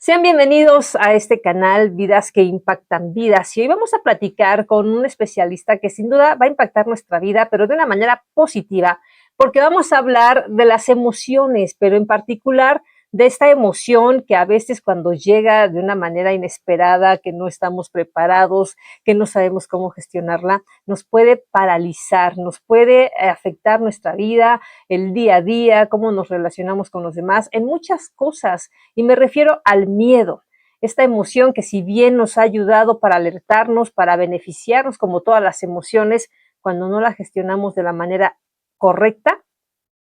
Sean bienvenidos a este canal Vidas que Impactan Vidas. Y hoy vamos a platicar con un especialista que sin duda va a impactar nuestra vida, pero de una manera positiva, porque vamos a hablar de las emociones, pero en particular de esta emoción que a veces cuando llega de una manera inesperada, que no estamos preparados, que no sabemos cómo gestionarla, nos puede paralizar, nos puede afectar nuestra vida, el día a día, cómo nos relacionamos con los demás, en muchas cosas. Y me refiero al miedo, esta emoción que si bien nos ha ayudado para alertarnos, para beneficiarnos, como todas las emociones, cuando no la gestionamos de la manera correcta,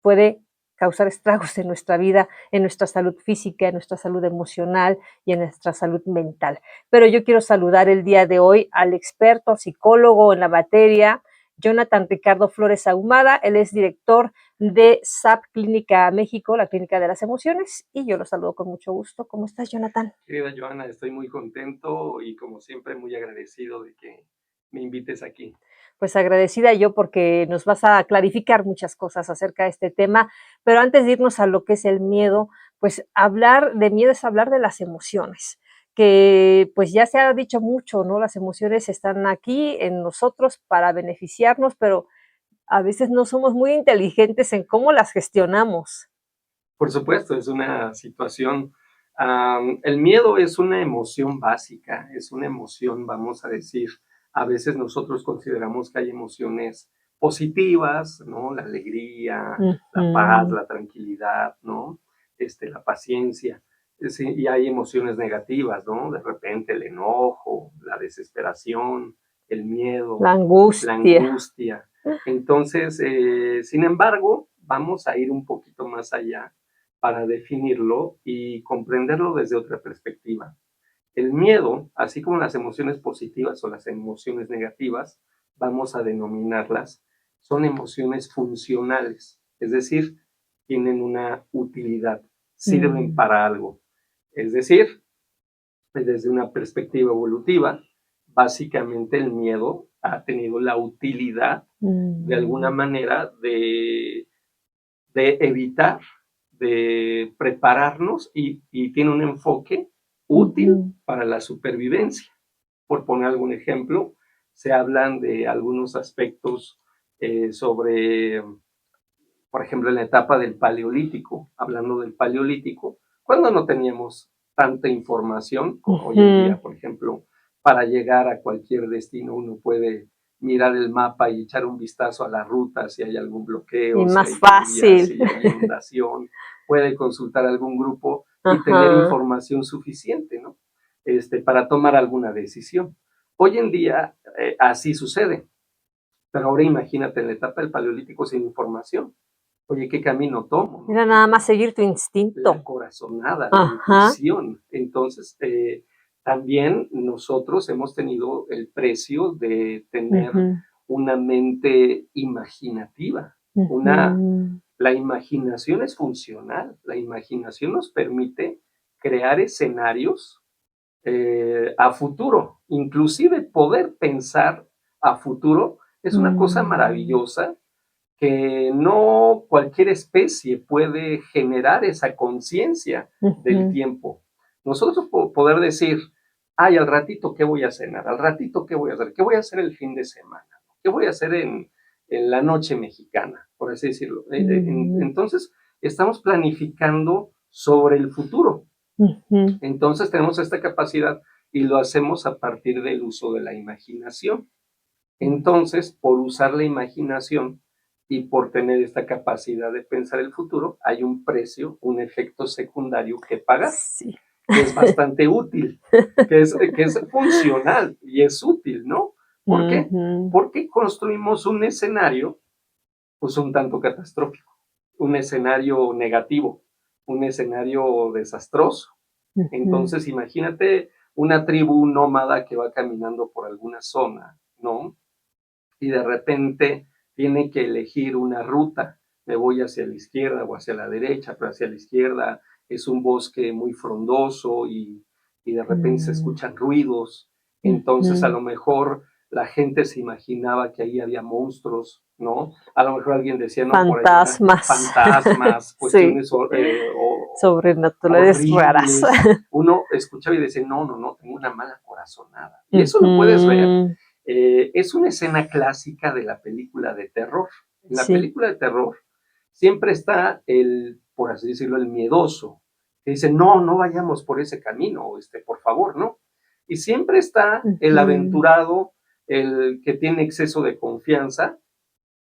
puede causar estragos en nuestra vida, en nuestra salud física, en nuestra salud emocional y en nuestra salud mental. Pero yo quiero saludar el día de hoy al experto psicólogo en la materia, Jonathan Ricardo Flores Ahumada. Él es director de SAP Clínica México, la Clínica de las Emociones, y yo lo saludo con mucho gusto. ¿Cómo estás, Jonathan? Querida Joana, estoy muy contento y como siempre muy agradecido de que me invites aquí. Pues agradecida yo porque nos vas a clarificar muchas cosas acerca de este tema, pero antes de irnos a lo que es el miedo, pues hablar de miedo es hablar de las emociones, que pues ya se ha dicho mucho, ¿no? Las emociones están aquí en nosotros para beneficiarnos, pero a veces no somos muy inteligentes en cómo las gestionamos. Por supuesto, es una situación, el miedo es una emoción básica, es una emoción, vamos a decir, a veces nosotros consideramos que hay emociones positivas, ¿no? La alegría, la paz, Ujú. la tranquilidad, ¿no? La paciencia. Sí, y hay emociones negativas, ¿no? De repente el enojo, la desesperación, el La miedo, la angustia. angustia. Entonces, sin embargo, vamos a ir un poquito más allá para definirlo y comprenderlo desde otra perspectiva. El miedo, así como las emociones positivas o las emociones negativas, vamos a denominarlas, son emociones funcionales, es decir, tienen una utilidad, sirven Mm. para algo. Es decir, desde una perspectiva evolutiva, básicamente el miedo ha tenido la utilidad de alguna Mm. manera de evitar, de prepararnos y tiene un enfoque útil Ujú. para la supervivencia. Por poner algún ejemplo, se hablan de algunos aspectos sobre, por ejemplo, en la etapa del Paleolítico, hablando del Paleolítico, cuando no teníamos tanta información, hoy en Ujú. día, por ejemplo, para llegar a cualquier destino uno puede mirar el mapa y echar un vistazo a la ruta, si hay algún Y bloqueo, si más hay lluvia, fácil. si hay inundación, puede consultar algún grupo y tener Ajá. información suficiente, ¿no? Para tomar alguna decisión. Hoy en día así sucede, pero ahora imagínate en la etapa del Paleolítico sin información. Oye, ¿qué camino tomo? Era ¿No? nada más seguir tu La instinto. corazonada, la Ajá. intuición. Entonces, también nosotros hemos tenido el precio de tener Ujú. una mente imaginativa. Una, Ujú. la imaginación es funcional. La imaginación nos permite crear escenarios a futuro. Inclusive poder pensar a futuro es una cosa Mm. maravillosa que no cualquier especie puede generar esa conciencia del Ujú. tiempo. Nosotros poder decir, ay, al ratito, ¿qué voy a cenar? Al ratito, ¿qué voy a hacer? ¿Qué voy a hacer el fin de semana? ¿Qué voy a hacer en la noche mexicana? Por así decirlo. Mm. Entonces, estamos planificando sobre el futuro. Ujú. Entonces, tenemos esta capacidad y lo hacemos a partir del uso de la imaginación. Entonces, por usar la imaginación y por tener esta capacidad de pensar el futuro, hay un precio, un efecto secundario que pagar, Sí. que es bastante útil, que es funcional y es útil, ¿no? ¿Por qué? Ujú. Porque construimos un escenario, pues un tanto catastrófico, un escenario negativo, un escenario desastroso. Ujú. Entonces, imagínate una tribu nómada que va caminando por alguna zona, ¿no? Y de repente tiene que elegir una ruta. Me voy hacia la izquierda o hacia la derecha, pero hacia la izquierda es un bosque muy frondoso y de repente se Mm. escuchan ruidos. Entonces a Ujú. lo mejor la gente se imaginaba que ahí había monstruos, ¿no? A lo mejor alguien decía, no, por ahí Fantasmas. fantasmas, Sí, cuestiones sobrenaturales raras. horribles. Uno escuchaba y decía, no, no, no, tengo una mala corazonada. Y eso lo puedes ver. Ujú, Es una escena clásica de la película de terror. En la sí. película de terror siempre está el, por así decirlo, el miedoso, que dice, no, no vayamos por ese camino, por favor, ¿no? Y siempre está el Ujú. aventurado, el que tiene exceso de confianza,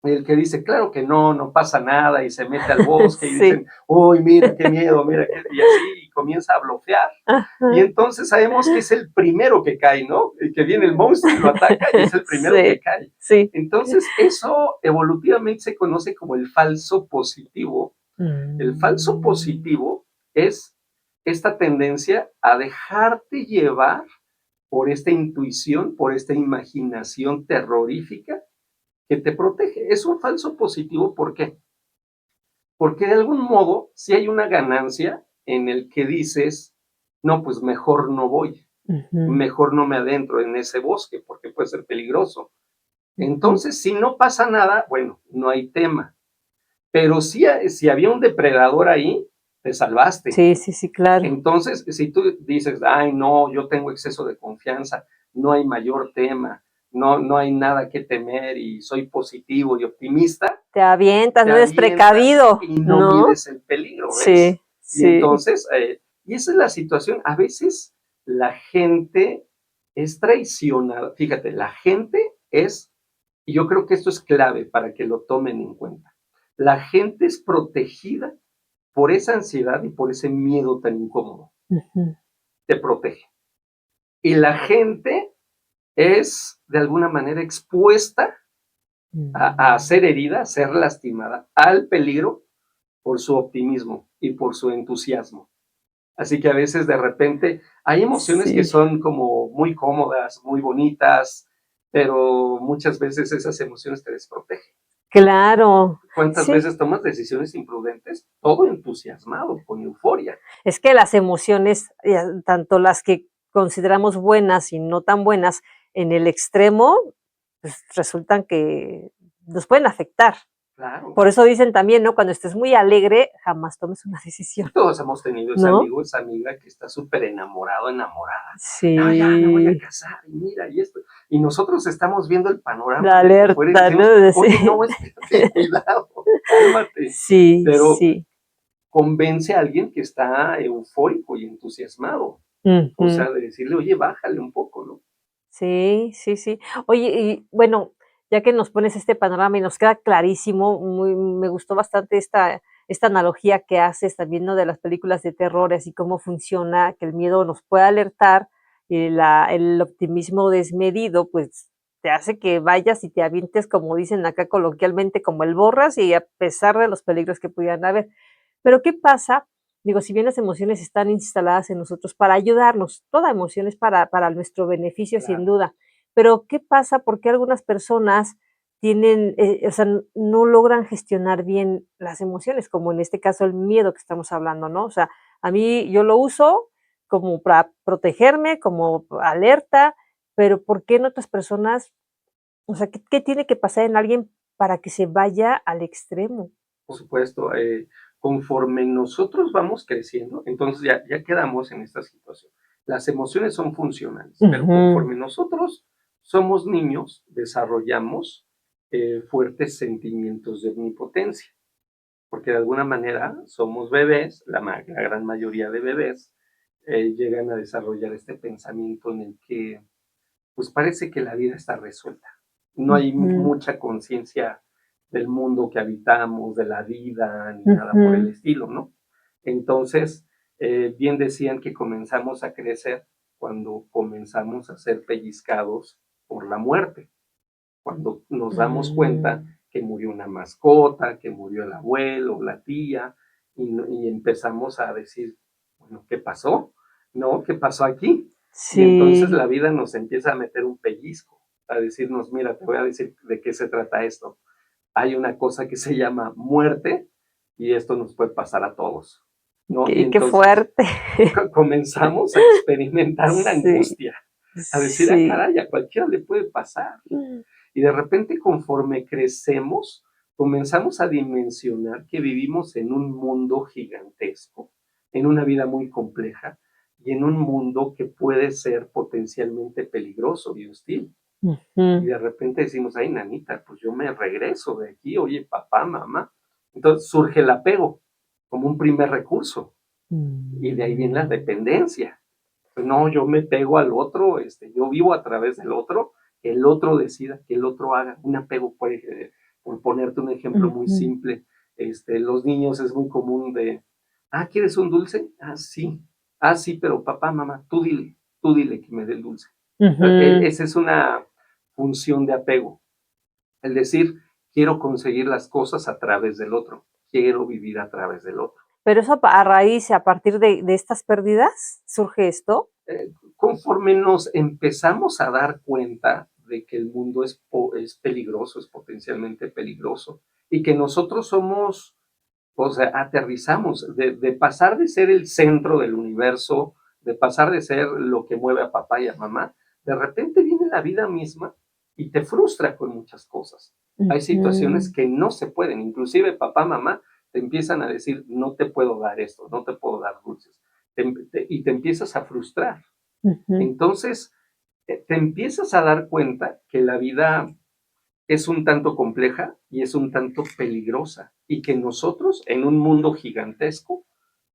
el que dice, claro que no, no pasa nada, y se mete al bosque y Sí. dicen, uy, mira qué miedo, mira qué, y así, y comienza a blofear. Y Ajá. entonces sabemos que es el primero que cae, ¿no? Y que viene el monstruo y lo ataca y es el primero que Sí, cae. sí. Entonces, eso evolutivamente se conoce como el falso positivo. El falso Mm. positivo es esta tendencia a dejarte llevar por esta intuición, por esta imaginación terrorífica que te protege. Es un falso positivo, ¿por qué? Porque de algún modo si hay una ganancia en el que dices, no, pues mejor no voy, Ujú, mejor no me adentro en ese bosque porque puede ser peligroso. ujú. Entonces, si no pasa nada, bueno, no hay tema. Pero si había un depredador ahí, te salvaste. Sí, sí, sí, claro. Entonces, si tú dices, ay, no, yo tengo exceso de confianza, no hay mayor tema, no, no hay nada que temer y soy positivo y optimista, Te avientas, te no eres avientas precavido, y no ¿no? mides el peligro, ¿ves? Sí, Y sí. entonces, y esa es la situación. A veces la gente es traicionada. Fíjate, la gente es, y yo creo que esto es clave para que lo tomen en cuenta. La gente es protegida por esa ansiedad y por ese miedo tan incómodo. Ujú. Te protege. Y la gente es de alguna manera expuesta a Mm. ser herida, a ser lastimada, al peligro por su optimismo y por su entusiasmo. Así que a veces de repente hay emociones que Sí, son como muy cómodas, muy bonitas, pero muchas veces esas emociones te desprotegen. claro. ¿Cuántas Sí, veces tomas decisiones imprudentes? Todo entusiasmado, con euforia. es que las emociones, tanto las que consideramos buenas y no tan buenas, en el extremo, pues, resultan que nos pueden afectar. Claro. Por eso dicen también, ¿no? Cuando estés muy alegre, jamás tomes una decisión, Todos hemos tenido ese ¿no? amigo, esa amiga que está súper enamorado, enamorada. No, ya me voy a Sí, casar y mira y esto. Y nosotros estamos viendo el panorama la desde fuera y alerta, decimos, ¿no? oye, Sí. no, espérate, cuidado, cálmate. Sí, Pero sí. convence a alguien que está eufórico y entusiasmado. O Ujú. sea, de decirle, oye, bájale un poco, ¿no? Sí, sí, sí. Oye, y bueno, ya que nos pones este panorama y nos queda clarísimo, me gustó bastante esta analogía que haces también, ¿no? De las películas de terror, así cómo funciona, que el miedo nos puede alertar y el optimismo desmedido, pues te hace que vayas y te avientes, como dicen acá coloquialmente, como el borras y a pesar de los peligros que pudieran haber. Pero ¿qué pasa? Digo, si bien las emociones están instaladas en nosotros para ayudarnos, toda emoción es para nuestro beneficio, sin Claro. duda. Pero, ¿qué pasa? ¿Por qué algunas personas tienen, o sea, no logran gestionar bien las emociones? Como en este caso el miedo que estamos hablando, ¿no? O sea, a mí yo lo uso como para protegerme, como alerta, pero ¿por qué en otras personas? O sea, ¿qué tiene que pasar en alguien para que se vaya al extremo? Por supuesto, conforme nosotros vamos creciendo, entonces ya quedamos en esta situación. Las emociones son funcionales, pero Ujú. conforme nosotros somos niños, desarrollamos fuertes sentimientos de omnipotencia, porque de alguna manera somos bebés, la gran mayoría de bebés llegan a desarrollar este pensamiento en el que pues parece que la vida está resuelta. No hay Ujú, mucha conciencia del mundo que habitamos, de la vida, ni nada por el ujú. estilo, ¿no? Entonces, bien decían que comenzamos a crecer cuando comenzamos a ser pellizcados por la muerte, cuando nos damos cuenta Mm. que murió una mascota, que murió el abuelo, la tía, y empezamos a decir, bueno, ¿qué pasó? ¿No? ¿Qué pasó aquí? Y entonces Sí, la vida nos empieza a meter un pellizco, a decirnos, mira, te voy a decir de qué se trata esto. Hay una cosa que se llama muerte y esto nos puede pasar a todos, ¿no? Y qué entonces fuerte. comenzamos a experimentar una Sí, angustia. a decir, ah, Sí. caray, a cualquiera le puede pasar. Y de repente, conforme crecemos, comenzamos a dimensionar que vivimos en un mundo gigantesco, en una vida muy compleja y en un mundo que puede ser potencialmente peligroso y hostil. Y Ujú. de repente decimos, ay, nanita, pues yo me regreso de aquí, oye, papá, mamá. Entonces surge el apego como un primer recurso y de ahí viene la Mm. dependencia. Pues no, yo me pego al otro, yo vivo a través del otro, que el otro decida, que el otro haga. Un apego, por ponerte un ejemplo muy Ujú. simple, los niños es muy común de, ah, ¿quieres un dulce? Ah, sí, pero papá, mamá, tú dile que me dé el dulce. Ujú. Esa es una función de apego, el decir, quiero conseguir las cosas a través del otro, quiero vivir a través del otro. Pero eso a raíz, a partir de estas pérdidas, ¿surge esto? Conforme nos empezamos a dar cuenta de que el mundo es peligroso, es potencialmente peligroso, y que nosotros somos, o sea, aterrizamos, de pasar de ser el centro del universo, de pasar de ser lo que mueve a papá y a mamá, de repente viene la vida misma y te frustra con muchas cosas. Hay situaciones Ujú. que no se pueden, inclusive papá, mamá te empiezan a decir, no te puedo dar esto, no te puedo dar dulces, y te empiezas a frustrar. Ujú. Entonces, te empiezas a dar cuenta que la vida es un tanto compleja y es un tanto peligrosa y que nosotros en un mundo gigantesco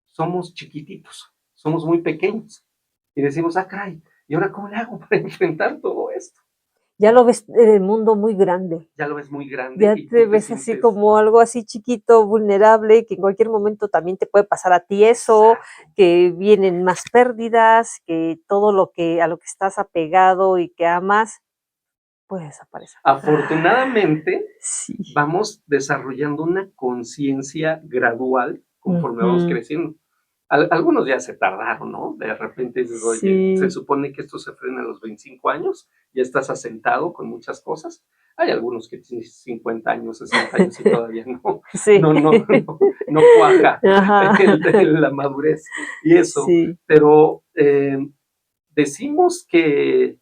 somos chiquititos, somos muy pequeños y decimos, ah, caray, ¿y ahora cómo le hago para enfrentar todo esto? Ya lo ves el mundo muy grande. Ya lo ves muy grande Ya y te tú te ves así sientes, como algo así chiquito, vulnerable, que en cualquier momento también te puede pasar a ti eso, exacto. que vienen más pérdidas, que todo lo que a lo que estás apegado y que amas puede desaparecer. Afortunadamente, Sí. vamos desarrollando una conciencia gradual conforme vamos Ujú. creciendo. Algunos ya se tardaron, ¿no? De repente dices, oye, se Sí, supone que esto se frena a los 25 años, ya estás asentado con muchas cosas. Hay algunos que tienen 50 años, 60 años y todavía no, sí. no cuaja Ajá. la madurez y eso, Sí. pero decimos que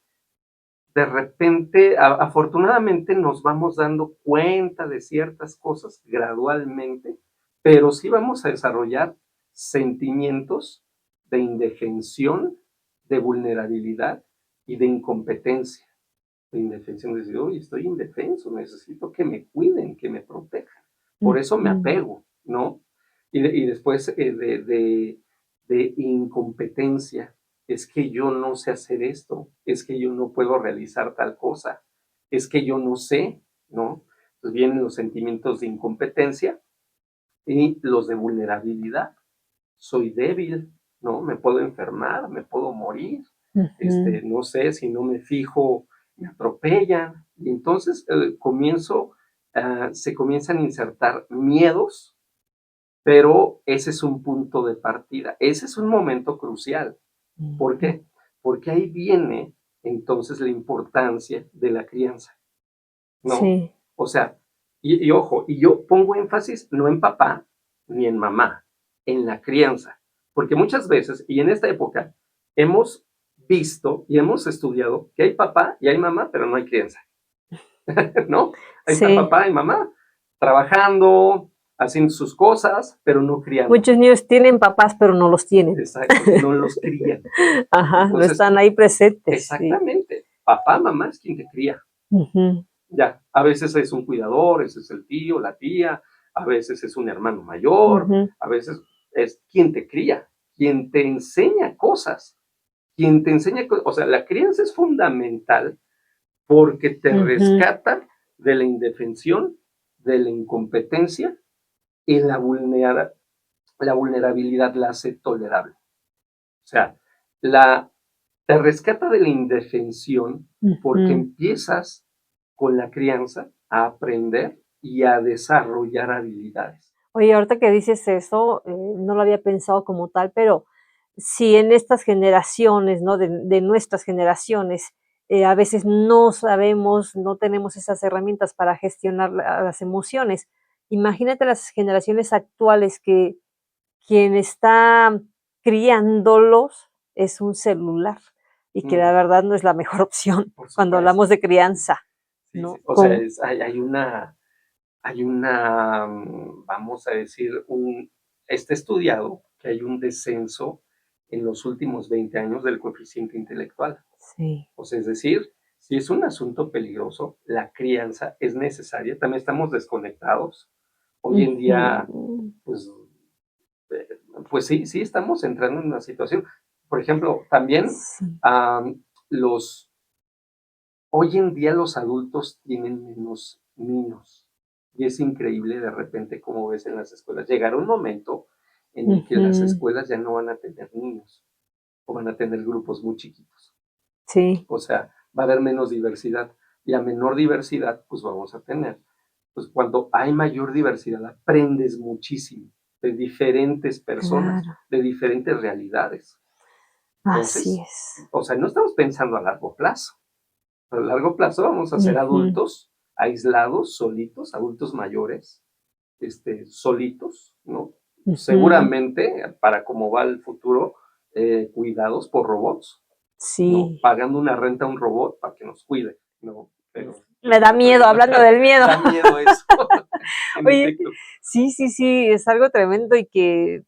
de repente, afortunadamente nos vamos dando cuenta de ciertas cosas gradualmente, pero sí vamos a desarrollar sentimientos de indefensión, de vulnerabilidad y de incompetencia. De indefensión, de decir, oye, estoy indefenso, necesito que me cuiden, que me protejan. Por eso me Ujú. apego, ¿no? Y después de incompetencia, es que yo no sé hacer esto, es que yo no puedo realizar tal cosa, es que yo no sé, ¿no? Entonces vienen los sentimientos de incompetencia y los de vulnerabilidad. Soy débil, ¿no? Me puedo enfermar, me puedo morir, Ujú. no sé, si no me fijo, me atropellan. Y entonces se comienzan a insertar miedos, pero ese es un punto de partida, ese es un momento crucial. ¿Por Ujú. qué? Porque ahí viene entonces la importancia de la crianza, ¿no? Sí. O sea, y ojo, y yo pongo énfasis no en papá ni en mamá, en la crianza, porque muchas veces, y en esta época, hemos visto y hemos estudiado que hay papá y hay mamá, pero no hay crianza, ¿no? Ahí está Sí. papá y mamá trabajando, haciendo sus cosas, pero no criando. Muchos niños tienen papás, pero no los tienen. Exacto, no los crían. Ajá, no Entonces, están ahí presentes, sí. exactamente, papá, mamá es quien te cría. Ujú. Ya, a veces es un cuidador, ese es el tío, la tía, a veces es un hermano mayor, Ujú. a veces es quien te cría, quien te enseña cosas, quien te enseña cosas. O sea, la crianza es fundamental porque te Ujú. rescata de la indefensión, de la incompetencia y la vulnerabilidad la hace tolerable. O sea, la, te rescata de la indefensión porque Ujú. empiezas con la crianza a aprender y a desarrollar habilidades. Oye, ahorita que dices eso, no lo había pensado como tal, pero si en estas generaciones, ¿no? De nuestras generaciones, a veces no sabemos, no tenemos esas herramientas para gestionar las emociones. Imagínate las generaciones actuales que quien está criándolos es un celular. y que la verdad no es la mejor opción Por cuando supuesto. hablamos de crianza, Sí, ¿no? sí. O sea, hay una, vamos a decir, está estudiado que hay un descenso en los últimos 20 años del coeficiente intelectual. Sí. O sea, es decir, si es un asunto peligroso, la crianza es necesaria. También estamos desconectados. Hoy en día, pues, pues sí, estamos entrando en una situación. Por ejemplo, también Sí. los hoy en día los adultos tienen menos niños y es increíble de repente como ves en las escuelas. Llegará un momento en el que las escuelas ya no van a tener niños o van a tener grupos muy chiquitos. Sí. O sea, va a haber menos diversidad y a menor diversidad pues vamos a tener. Pues cuando hay mayor diversidad aprendes muchísimo de diferentes personas, Claro. de diferentes realidades. Así Entonces, es. o sea, no estamos pensando a largo plazo. A largo plazo vamos a ser adultos aislados, solitos, adultos mayores, solitos, ¿no? Seguramente, para cómo va el futuro, cuidados por robots, ¿no? Sí. Pagando una renta a un robot para que nos cuide, ¿no? Pero Me da miedo, hablando del miedo. da miedo eso. Oye, sí, es algo tremendo y que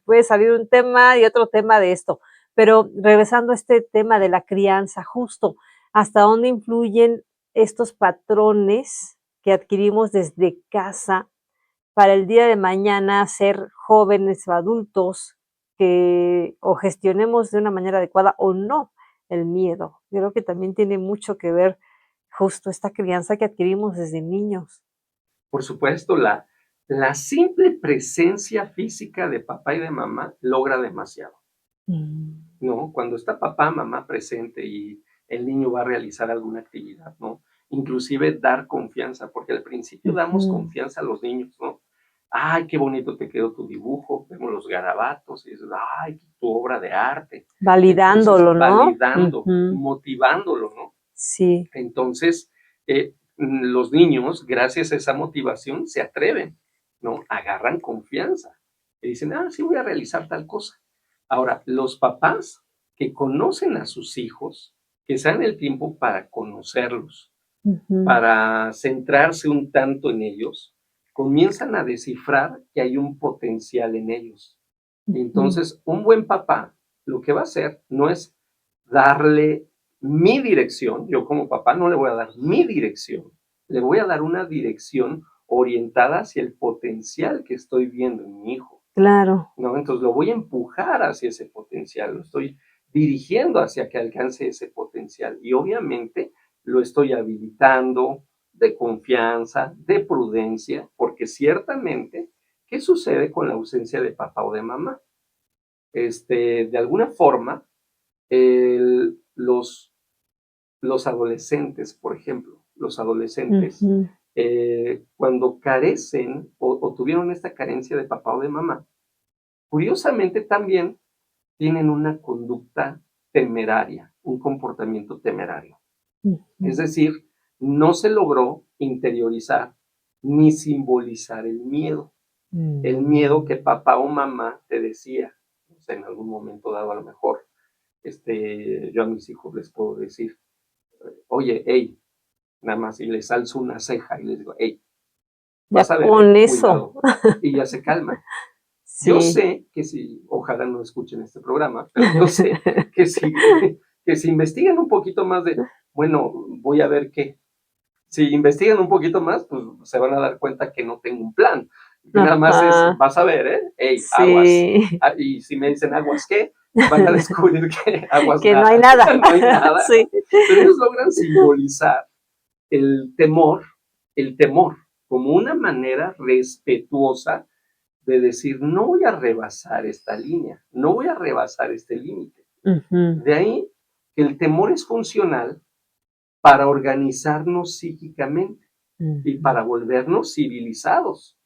puede salir un tema y otro tema de esto. Pero regresando a este tema de la crianza, justo, ¿hasta dónde influyen estos patrones que adquirimos desde casa para el día de mañana ser jóvenes o adultos que o gestionemos de una manera adecuada o no el miedo? Yo creo que también tiene mucho que ver justo esta crianza que adquirimos desde niños. Por supuesto, la simple presencia física de papá y de mamá logra demasiado. ¿No? Cuando está papá, mamá presente y el niño va a realizar alguna actividad, ¿no? Inclusive dar confianza, porque al principio damos confianza a los niños, ¿no? Ay, qué bonito te quedó tu dibujo, vemos los garabatos y dices, ay, tu obra de arte. Validándolo, entonces, ¿no? Validando, motivándolo, ¿no? Sí. Entonces, los niños, gracias a esa motivación, se atreven, ¿no? Agarran confianza y dicen, sí, voy a realizar tal cosa. Ahora, los papás que conocen a sus hijos, que se dan el tiempo para conocerlos, para centrarse un tanto en ellos, comienzan a descifrar que hay un potencial en ellos. Y entonces, un buen papá lo que va a hacer no es darle mi dirección, yo como papá no le voy a dar mi dirección, le voy a dar una dirección orientada hacia el potencial que estoy viendo en mi hijo. Claro. ¿No? Entonces lo voy a empujar hacia ese potencial, lo estoy dirigiendo hacia que alcance ese potencial y obviamente lo estoy habilitando de confianza, de prudencia, porque ciertamente, ¿qué sucede con la ausencia de papá o de mamá? De alguna forma, los adolescentes, por ejemplo, los adolescentes, cuando carecen o tuvieron esta carencia de papá o de mamá, curiosamente también tienen una conducta temeraria, un comportamiento temerario. Es decir, no se logró interiorizar ni simbolizar el miedo. El miedo que papá o mamá te decía, no sé, en algún momento dado a lo mejor, yo a mis hijos les puedo decir, oye, hey, nada más, y les alzo una ceja y les digo, hey, vas Ya a ver, con cuidado, eso. y ya se calman. Yo Sí. sé que si, ojalá no escuchen este programa, pero yo sé que si investigan un poquito más bueno, voy a ver qué. Si investigan un poquito más, pues se van a dar cuenta que no tengo un plan. Que nada más vas a ver, hey, aguas. Sí. Y si me dicen aguas, ¿qué? Van a descubrir que aguas Que nada. no hay nada. No hay nada. Sí. Pero ellos logran simbolizar el temor como una manera respetuosa de decir, no voy a rebasar esta línea, no voy a rebasar este límite. De ahí que el temor es funcional para organizarnos psíquicamente y para volvernos civilizados.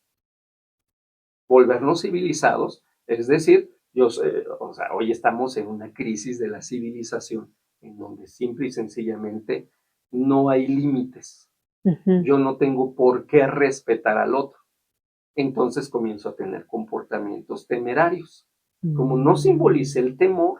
Volvernos civilizados, es decir, hoy estamos en una crisis de la civilización en donde simple y sencillamente no hay límites. Yo no tengo por qué respetar al otro. Entonces comienzo a tener comportamientos temerarios. Como no simbolice el temor,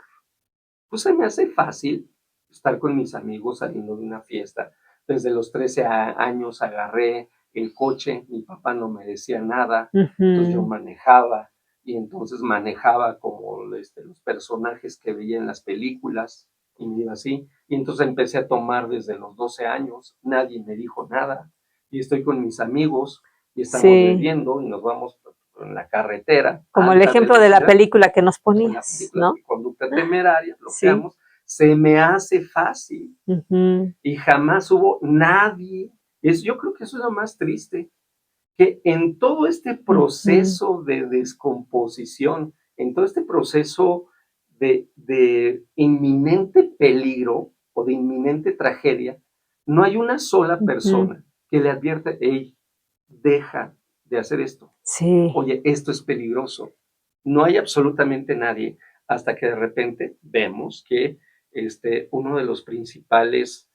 Pues se me hace fácil estar con mis amigos saliendo de una fiesta. Desde los 13 años agarré el coche, mi papá no me decía nada, entonces yo Ujú. manejaba y entonces manejaba como los personajes que veía en las películas y me iba así. Y entonces empecé a tomar desde los 12 años, nadie me dijo nada y estoy con mis amigos y estamos Sí, bebiendo y nos vamos en la carretera a como el alta ejemplo de la velocidad película que nos con la ponías, película ¿no? de Conducta Temeraria, Sí. bloqueamos, se me hace fácil Ujú, y jamás hubo nadie. Yo creo que eso es lo más triste, que en todo este ujú, proceso de descomposición, en todo este proceso de inminente peligro o de inminente tragedia, no hay una sola ujú. persona que le advierta, hey, deja de hacer esto. Sí, Oye, esto es peligroso. No hay absolutamente nadie hasta que de repente vemos que uno de los principales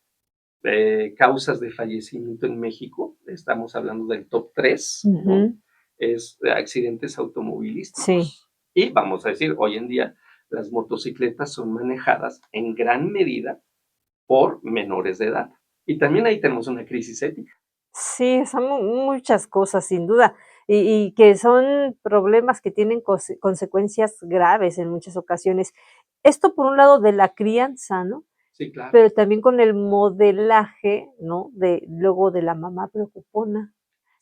causas de fallecimiento en México, estamos hablando del top 3, ¿no? ujú, Es accidentes sí. automovilísticos. Y vamos a decir, hoy en día las motocicletas son manejadas en gran medida por menores de edad. Y también ahí tenemos una crisis ética. Sí, son muchas cosas, sin duda, y que son problemas que tienen consecuencias graves en muchas ocasiones. Esto por un lado de la crianza, ¿no? Sí, claro. Pero también con el modelaje, ¿no? De luego de la mamá preocupona,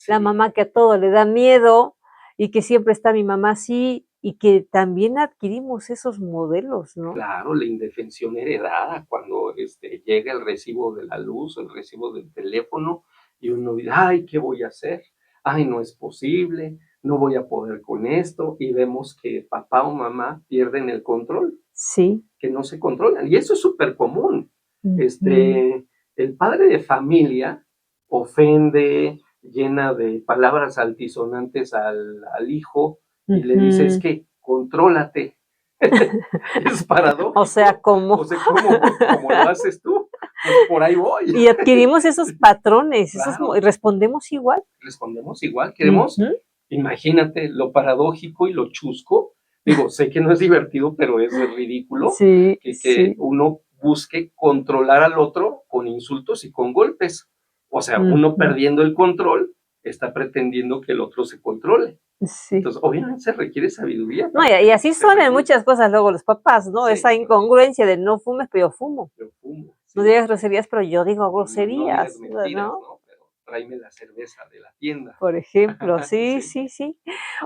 la Sí, mamá que a todo le da miedo y que siempre está mi mamá así, y que también adquirimos esos modelos, ¿no? claro, la indefensión heredada, cuando llega el recibo de la luz, el recibo del teléfono, y uno dice, ay, ¿qué voy a hacer? Ay, no es posible, no voy a poder con esto, y vemos que papá o mamá pierden el control, Sí. que no se controlan, y eso es súper común. Ujú, Este, el padre de familia ofende, llena de palabras altisonantes al hijo, y le dice, es ujú. que contrólate, es O sea, paradójico. O ¿cómo? sea, ¿cómo lo haces tú? Pues por ahí voy. Y adquirimos esos patrones, esos mo y Claro, respondemos igual. respondemos igual. Queremos, Ujú. imagínate lo paradójico y lo chusco. Digo, sé que no es divertido, pero es ridículo Sí, que sí. uno busque controlar al otro con insultos y con golpes. O sea, uno Ujú. perdiendo el control está pretendiendo que el otro se controle. Sí. Entonces, obviamente se requiere sabiduría No, para y que así se son en regule. muchas cosas luego los papás, ¿no? Esa Sí, claro, incongruencia de no fumes, pero yo fumo. yo fumo, No sí. digas groserías, pero yo digo No digas groserías, mentiras, ¿no? ¿no? Pero tráeme la cerveza de la tienda. Por ejemplo, sí, Sí, sí, sí.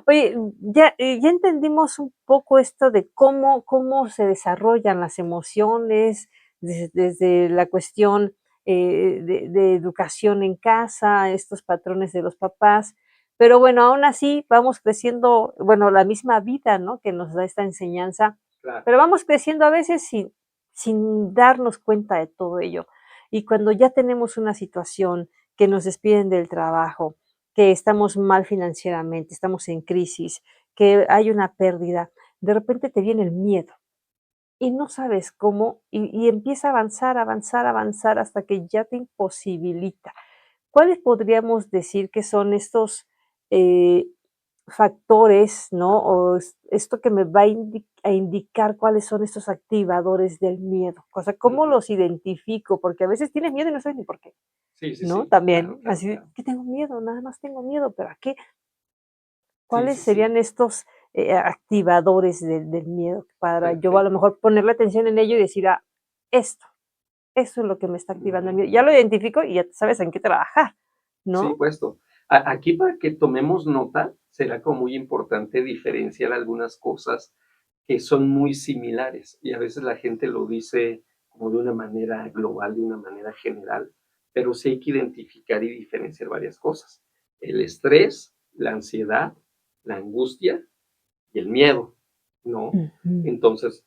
Oye, ya entendimos un poco esto de cómo se desarrollan las emociones, desde la cuestión, de educación en casa, estos patrones de los papás, pero bueno, aún así vamos creciendo, bueno, la misma vida, ¿no?, que nos da esta enseñanza, claro. pero vamos creciendo a veces sin darnos cuenta de todo ello. Y cuando ya tenemos una situación que nos despiden del trabajo, que estamos mal financieramente, estamos en crisis, que hay una pérdida, de repente te viene el miedo y no sabes cómo y empieza a avanzar, avanzar, avanzar hasta que ya te imposibilita. ¿Cuáles podríamos decir que son estos, eh, factores, no? O esto que me va a indicar cuáles son estos activadores del miedo. O sea, ¿cómo Ujú. los identifico? Porque a veces tienes miedo y no sabes ni por qué, Sí, sí, ¿no? sí. Claro, También, claro, así, claro. que tengo miedo, nada más tengo miedo, pero ¿a qué? Sí, ¿Cuáles sí, sí. serían estos, activadores del miedo? Para yo a lo Perfecto. mejor ponerle atención en ello y decir: "Ah, esto, eso es lo que me está activando el Ujú. miedo". Ya lo identifico y ya sabes en qué trabajar, Sí, ¿no? puesto. Aquí para que tomemos nota, será como muy importante diferenciar algunas cosas que son muy similares y a veces la gente lo dice como de una manera global, de una manera general, pero sí hay que identificar y diferenciar varias cosas. El estrés, la ansiedad, la angustia y el miedo, ¿no? Ujú, Entonces,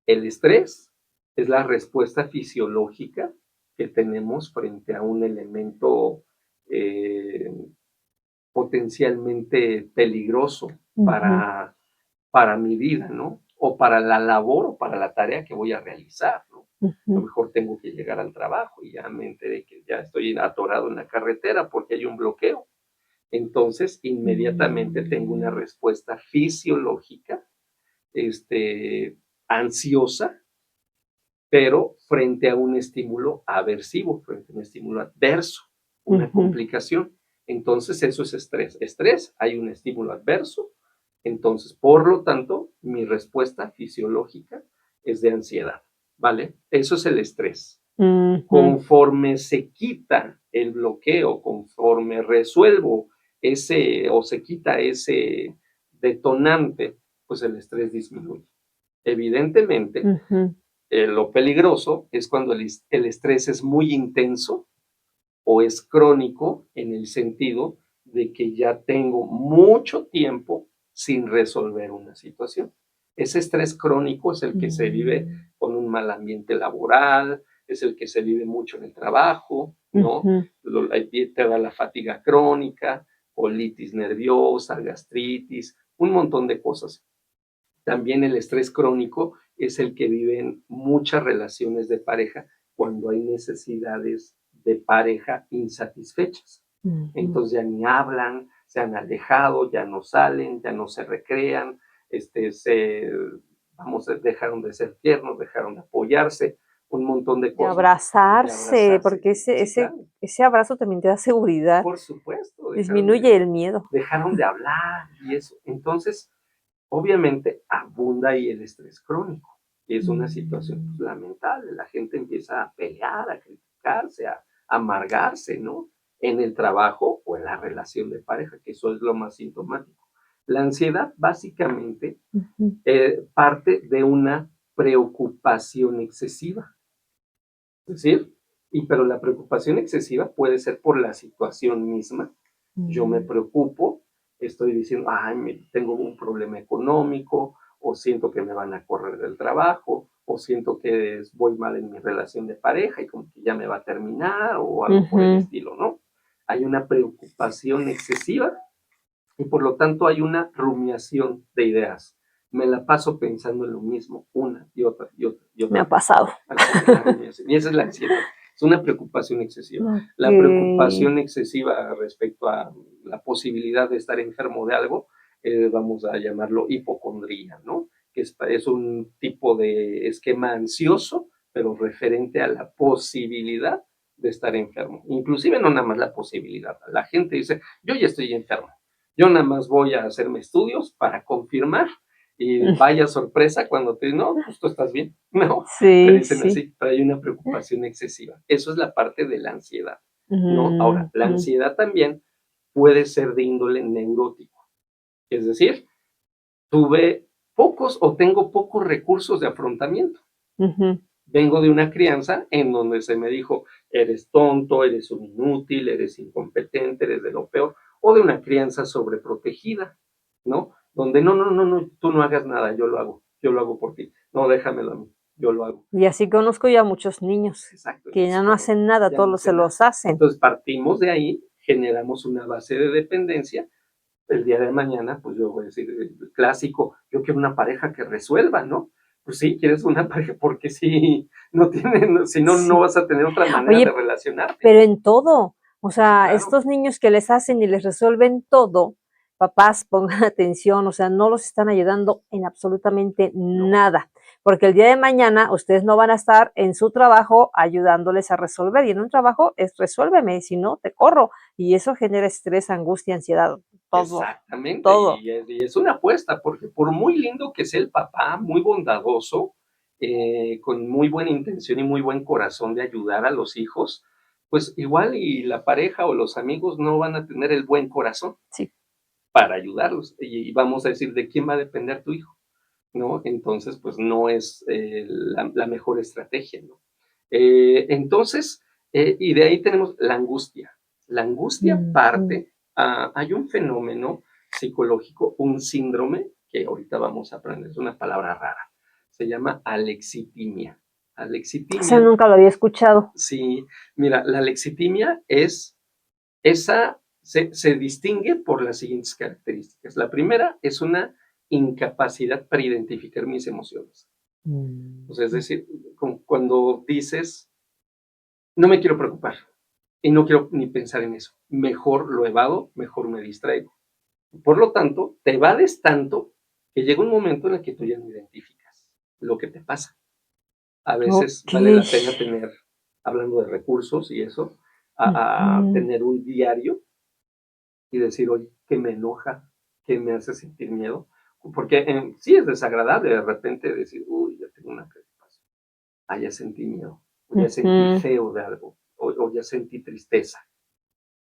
el estrés es la respuesta fisiológica que tenemos frente a un elemento eh, potencialmente peligroso ujú, para mi vida, ¿no? O para la labor o para la tarea que voy a realizar, ¿no? A lo ujú. mejor tengo que llegar al trabajo y ya me enteré que ya estoy atorado en la carretera porque hay un bloqueo. Entonces, inmediatamente tengo una respuesta fisiológica, este, ansiosa, pero frente a un estímulo aversivo, frente a un estímulo adverso, una complicación. Entonces eso es estrés. Estrés, hay un estímulo adverso, entonces por lo tanto mi respuesta fisiológica es de ansiedad, ¿vale? Eso es el estrés. Conforme se quita el bloqueo, conforme resuelvo ese o se quita ese detonante, pues el estrés disminuye. Evidentemente, lo peligroso es cuando el estrés es muy intenso o es crónico en el sentido de que ya tengo mucho tiempo sin resolver una situación. Ese estrés crónico es el que se vive con un mal ambiente laboral, es el que se vive mucho en el trabajo, ¿no? Te da la fatiga crónica, colitis nerviosa, gastritis, un montón de cosas. También el estrés crónico es el que viven muchas relaciones de pareja cuando hay necesidades de pareja insatisfechas. Entonces ya ni hablan, se han alejado, ya no salen, ya no se recrean, dejaron de ser tiernos, dejaron de apoyarse, un montón de De cosas. abrazarse, porque Sí, claro. ese abrazo también te da seguridad, Por supuesto, disminuye el miedo. dejaron de hablar y eso. Entonces, obviamente abunda ahí el estrés crónico, y es una situación pues, lamentable. La gente empieza a pelear, a criticarse, a amargarse, ¿no? En el trabajo o en la relación de pareja, que eso es lo más sintomático. La ansiedad básicamente parte de una preocupación excesiva. Es decir, pero la preocupación excesiva puede ser por la situación misma. Yo me preocupo, estoy diciendo, ay, tengo un problema económico, o siento que me van a correr del trabajo, o siento que voy mal en mi relación de pareja y como que ya me va a terminar, o algo por el estilo, ¿no? Hay una preocupación excesiva y por lo tanto hay una rumiación de ideas. Me la paso pensando en lo mismo una y otra y otra y otra. Me ha pasado. Y esa es la ansiedad. Es una preocupación excesiva. La preocupación excesiva respecto a la posibilidad de estar enfermo de algo, vamos a llamarlo hipocondría, ¿no? Que es un tipo de esquema ansioso, pero referente a la posibilidad de estar enfermo. Inclusive no nada más la posibilidad. La gente dice, yo ya estoy enfermo. Yo nada más voy a hacerme estudios para confirmar y vaya sorpresa cuando te dicen, no, pues tú estás bien. No, te dicen así, pero hay una preocupación excesiva. Eso es la parte de la ansiedad, ¿no? Ahora, la ansiedad también puede ser de índole neurótico. Es decir, tuve pocos o tengo pocos recursos de afrontamiento. Vengo de una crianza en donde se me dijo, eres tonto, eres un inútil, eres incompetente, eres de lo peor, o de una crianza sobreprotegida, ¿no? Donde no, tú no hagas nada, yo lo hago por ti. No, déjamelo a mí, yo lo hago. Y así conozco ya muchos niños. Exacto. Que ya no hacen nada, todos se los hacen. Entonces partimos de ahí, generamos una base de dependencia. El día de mañana, pues yo voy a decir, el clásico, yo quiero una pareja que resuelva, ¿no? Pues sí, quieres una pareja porque si no tienen, si no, no vas a tener otra manera de relacionarte. Pero en todo, o sea, claro. Estos niños que les hacen y les resuelven todo, papás pongan atención, o sea, no los están ayudando en absolutamente nada, porque el día de mañana ustedes no van a estar en su trabajo ayudándoles a resolver, y en un trabajo es resuélveme, si no, te corro, y eso genera estrés, angustia, ansiedad, todo. Exactamente, todo. Y es una apuesta, porque por muy lindo que sea el papá, muy bondadoso, con muy buena intención y muy buen corazón de ayudar a los hijos, pues igual y la pareja o los amigos no van a tener el buen corazón para ayudarlos. Y vamos a decir, ¿de quién va a depender tu hijo? ¿No? Entonces, pues no es la mejor estrategia, ¿no? Entonces, y de ahí tenemos la angustia. La angustia parte, hay un fenómeno psicológico, un síndrome, que ahorita vamos a aprender, es una palabra rara, se llama alexitimia. Eso nunca lo había escuchado. Sí, mira, la alexitimia se distingue por las siguientes características. La primera es una incapacidad para identificar mis emociones. O sea, es decir, cuando dices, no me quiero preocupar y no quiero ni pensar en eso, mejor lo evado, mejor me distraigo. Por lo tanto, te evades tanto que llega un momento en el que tú ya no identificas lo que te pasa. A veces vale Okey. la pena tener, hablando de recursos y eso, Ujú. tener un diario y decir: "Oye, ¿qué me enoja? ¿Qué me hace sentir miedo?". Porque, sí es desagradable de repente decir: "Uy, ya tengo una preocupación, ya sentí miedo, o ya sentí Ujú. feo de algo, o ya sentí tristeza".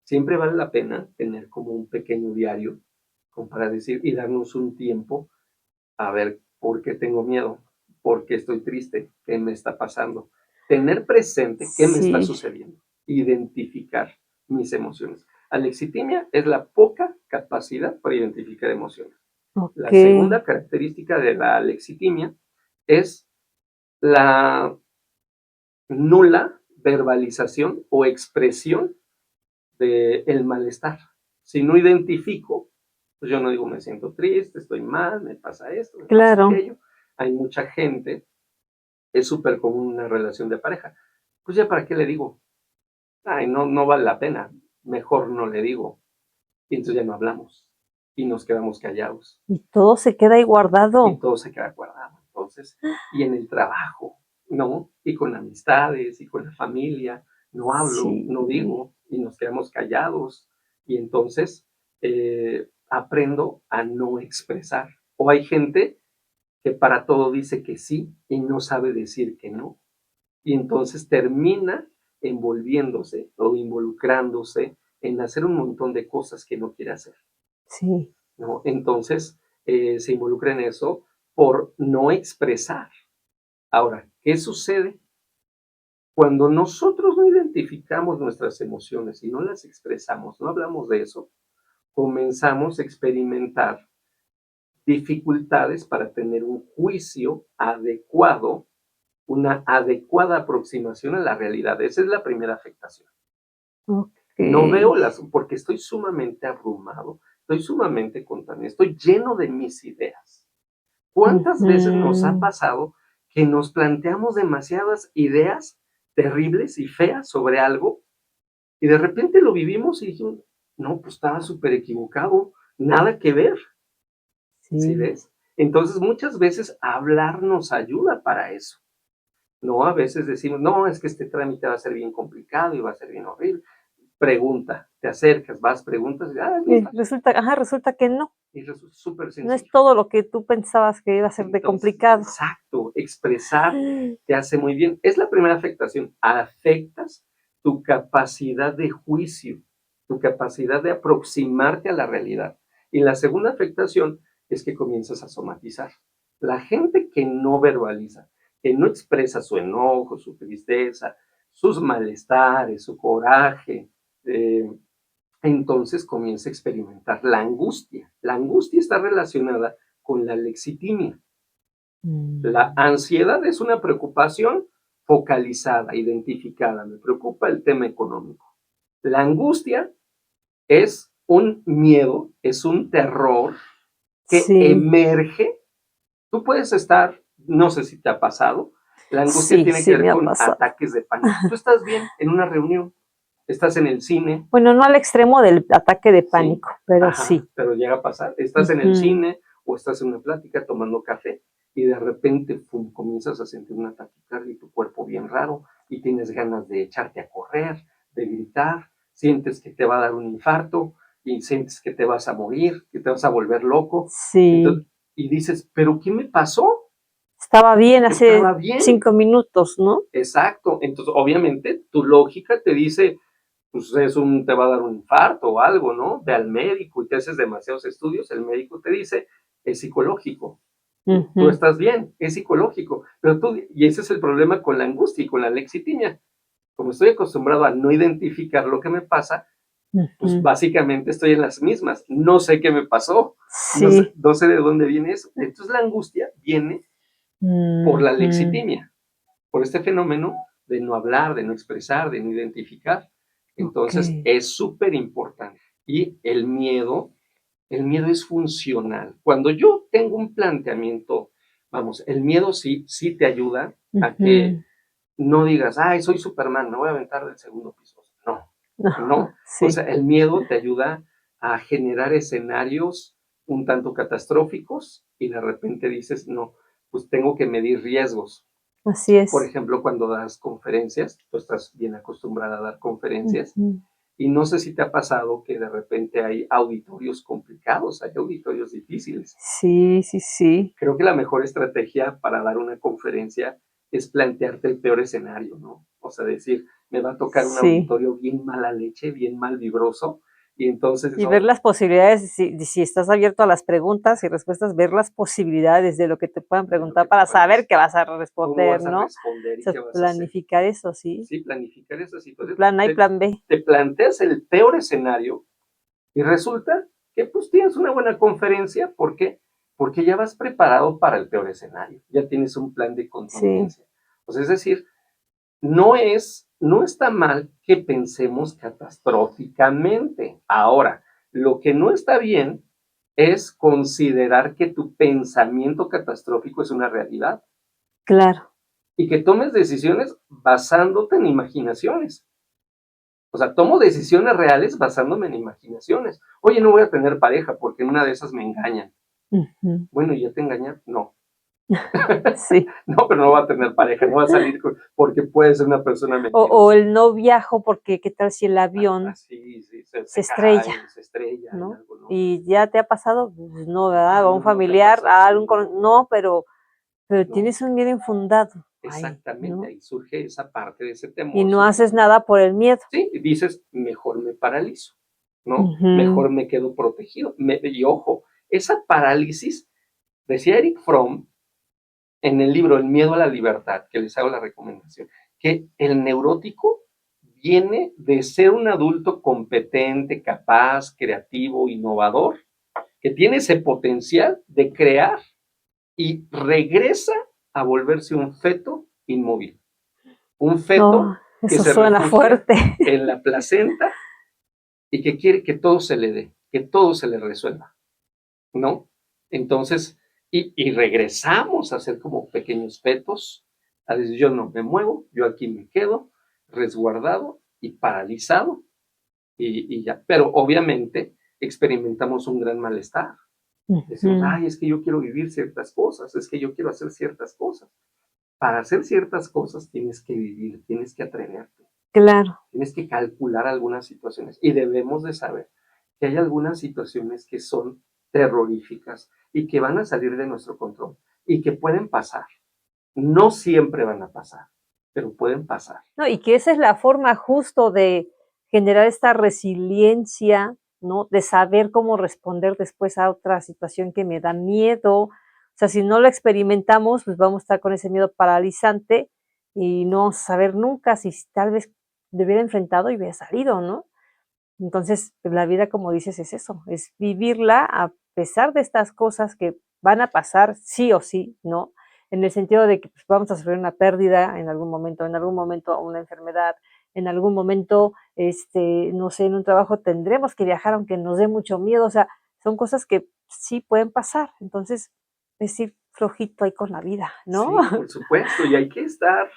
Siempre vale la pena tener como un pequeño diario, como para decir y darnos un tiempo a ver por qué tengo miedo, por qué estoy triste, qué me está pasando. Tener presente qué me está Sí, sucediendo, identificar mis emociones. Alexitimia es la poca capacidad para identificar emociones. La okey. segunda característica de la alexitimia es la nula verbalización o expresión del malestar. Si no identifico, pues yo no digo me siento triste, estoy mal, me pasa esto, me pasa Claro. aquello. Hay mucha gente, es súper común una relación de pareja. Pues ya para qué le digo, ay, no, no vale la pena, mejor no le digo. Y entonces ya no hablamos y nos quedamos callados Y todo se queda ahí y guardado. todo se queda guardado. Entonces, y en el trabajo, ¿no? Y con amistades y con la familia, no hablo, Sí, no digo y nos quedamos callados. Y entonces aprendo a no expresar. O hay gente que para todo dice que sí y no sabe decir que no. Y entonces termina envolviéndose o involucrándose en hacer un montón de cosas que no quiere hacer, sí, ¿no? Entonces se involucra en eso por no expresar. Ahora, ¿qué sucede? Cuando nosotros no identificamos nuestras emociones y no las expresamos, no hablamos de eso, comenzamos a experimentar dificultades para tener un juicio adecuado, una adecuada aproximación a la realidad. Esa es la primera afectación. No okey. veo las, porque estoy sumamente abrumado, estoy sumamente contaminado, estoy lleno de mis ideas. ¿Cuántas veces nos ha Ujú. pasado que nos planteamos demasiadas ideas terribles y feas sobre algo y de repente lo vivimos y dijimos, no, pues estaba súper equivocado, nada que ver, ¿sí Sí. ves? Entonces muchas veces hablar nos ayuda para eso. No, a veces decimos, no, es que este trámite va a ser bien complicado y va a ser bien horrible. Pregunta, te acercas, vas, preguntas, y, es bien Y fácil. resulta que no, Y resulta súper no es sencillo. todo lo que tú pensabas que iba a ser de Entonces, complicado. exacto, expresar te hace muy bien. Es la primera afectación. Afectas tu capacidad de juicio, tu capacidad de aproximarte a la realidad. Y la segunda afectación es que comienzas a somatizar. La gente que no verbaliza, que no expresa su enojo, su tristeza, sus malestares, su coraje, eh, entonces comienza a experimentar la angustia. La angustia está relacionada con la lexitimia. La Mm. ansiedad es una preocupación focalizada, identificada. Me preocupa el tema económico. La angustia es un miedo, es un terror que Sí, emerge. Tú puedes estar, no sé si te ha pasado, la angustia sí, tiene que sí ver me ha con pasado. ataques de pánico. Tú estás bien en una reunión, estás en el cine, Bueno, no al extremo del ataque de ¿sí? pánico, pero Ajá, sí. pero llega a pasar. Estás en el Ujú. cine o estás en una plática tomando café y de repente pum, comienzas a sentir una taquicardia y tu cuerpo bien raro y tienes ganas de echarte a correr, de gritar, sientes que te va a dar un infarto y sientes que te vas a morir, que te vas a volver loco. Sí, Entonces, y dices, ¿pero qué me pasó? estaba bien hace Estaba bien. 5 minutos, ¿no? Exacto. Entonces, obviamente, tu lógica te dice, pues te va a dar un infarto o algo, ¿no? Ve al médico y te haces demasiados estudios, el médico te dice, es psicológico. Tú Ujú, estás bien, es psicológico. Pero y ese es el problema con la angustia y con la lexitimia. Como estoy acostumbrado a no identificar lo que me pasa, pues ujú. básicamente estoy en las mismas. No sé qué me pasó, Sí. no sé de dónde viene eso. Entonces la angustia viene por la Ujú. lexitimia, por este fenómeno de no hablar, de no expresar, de no identificar. Entonces Okey. es súper importante. Y el miedo es funcional. Cuando yo tengo un planteamiento, vamos, el miedo sí, sí te ayuda a que Ujú. no digas, ay, soy Superman, me voy a aventar del segundo piso. No, no. O Sí. sea, el miedo te ayuda a generar escenarios un tanto catastróficos y de repente dices, no, pues tengo que medir riesgos. Así Por es. ejemplo, cuando das conferencias, tú estás bien acostumbrada a dar conferencias, Ujú. y no sé si te ha pasado que de repente hay auditorios complicados, hay auditorios difíciles. Sí, sí, sí. Creo que la mejor estrategia para dar una conferencia es plantearte el peor escenario, ¿no? O sea, decir, me va a tocar un Sí. auditorio bien mala leche, bien mal vibroso, y entonces Y ver eso, las posibilidades, si estás abierto a las preguntas y respuestas, ver las posibilidades de lo que te puedan de lo que preguntar te para pueden saber qué hacer, vas a cómo responder, vas a ¿no? O responder y sea, qué vas a hacer. planificar eso, sí. Sí, planificar esa Tu situación. plan A y plan B. Te planteas el peor escenario y resulta que pues tienes una buena conferencia. ¿Por qué? Porque ya vas preparado para el peor escenario, ya tienes un plan de Sí, contingencia. O sea, es decir, no está mal que pensemos catastróficamente. Ahora, lo que no está bien es considerar que tu pensamiento catastrófico es una realidad claro. y que tomes decisiones basándote en imaginaciones. O sea, tomo decisiones reales basándome en imaginaciones. Oye, no voy a tener pareja porque en una de esas me engañan. Ujú. Bueno, ¿y ya te engañan? No. Sí. No, pero no va a tener pareja, no va a salir porque puede ser una persona O mentirosa. el no viajo porque qué tal si el avión Así, sí, se se estrella, cae, se estrella en ¿no? algo, ¿no? Y ya te ha pasado, pues no, ¿verdad? A un No, no te ha familiar, pasado, a algún no, pero no. tienes un miedo infundado ahí, Exactamente, ¿no? ahí surge esa parte de ese Y temor no haces nada por el miedo. sí, y dices, mejor me paralizo, ¿no? Ujú. Mejor me quedo protegido. Y ojo, esa parálisis, decía Eric Fromm en el libro El miedo a la libertad, que les hago la recomendación, que el neurótico viene de ser un adulto competente, capaz, creativo, innovador, que tiene ese potencial de crear y regresa a volverse un feto inmóvil, un Oh, feto que eso se suena refugia fuerte. en la placenta y que quiere que todo se le dé, que todo se le resuelva, ¿no? Entonces, y regresamos a ser como pequeños fetos, a decir, yo no me muevo, yo aquí me quedo resguardado y paralizado y ya. Pero obviamente experimentamos un gran malestar. Decimos, Ujú. ay, es que yo quiero vivir ciertas cosas, es que yo quiero hacer ciertas cosas. Para hacer ciertas cosas tienes que vivir, tienes que atreverte, Claro. tienes que calcular algunas situaciones y debemos de saber que hay algunas situaciones que son terroríficas y que van a salir de nuestro control y que pueden pasar. No siempre van a pasar, pero pueden pasar. No, y que esa es la forma justo de generar esta resiliencia, ¿no? De saber cómo responder después a otra situación que me da miedo. O sea, si no lo experimentamos, pues vamos a estar con ese miedo paralizante y no vamos a saber nunca si tal vez me hubiera enfrentado y hubiera salido, ¿no? Entonces, pues, la vida, como dices, es eso, es vivirla a pesar de estas cosas que van a pasar sí o sí, ¿no? En el sentido de que, pues, vamos a sufrir una pérdida en algún momento una enfermedad, en algún momento, no sé, en un trabajo tendremos que viajar aunque nos dé mucho miedo, o sea, son cosas que sí pueden pasar. Entonces, es ir flojito ahí con la vida, ¿no? Sí, por supuesto, y hay que estar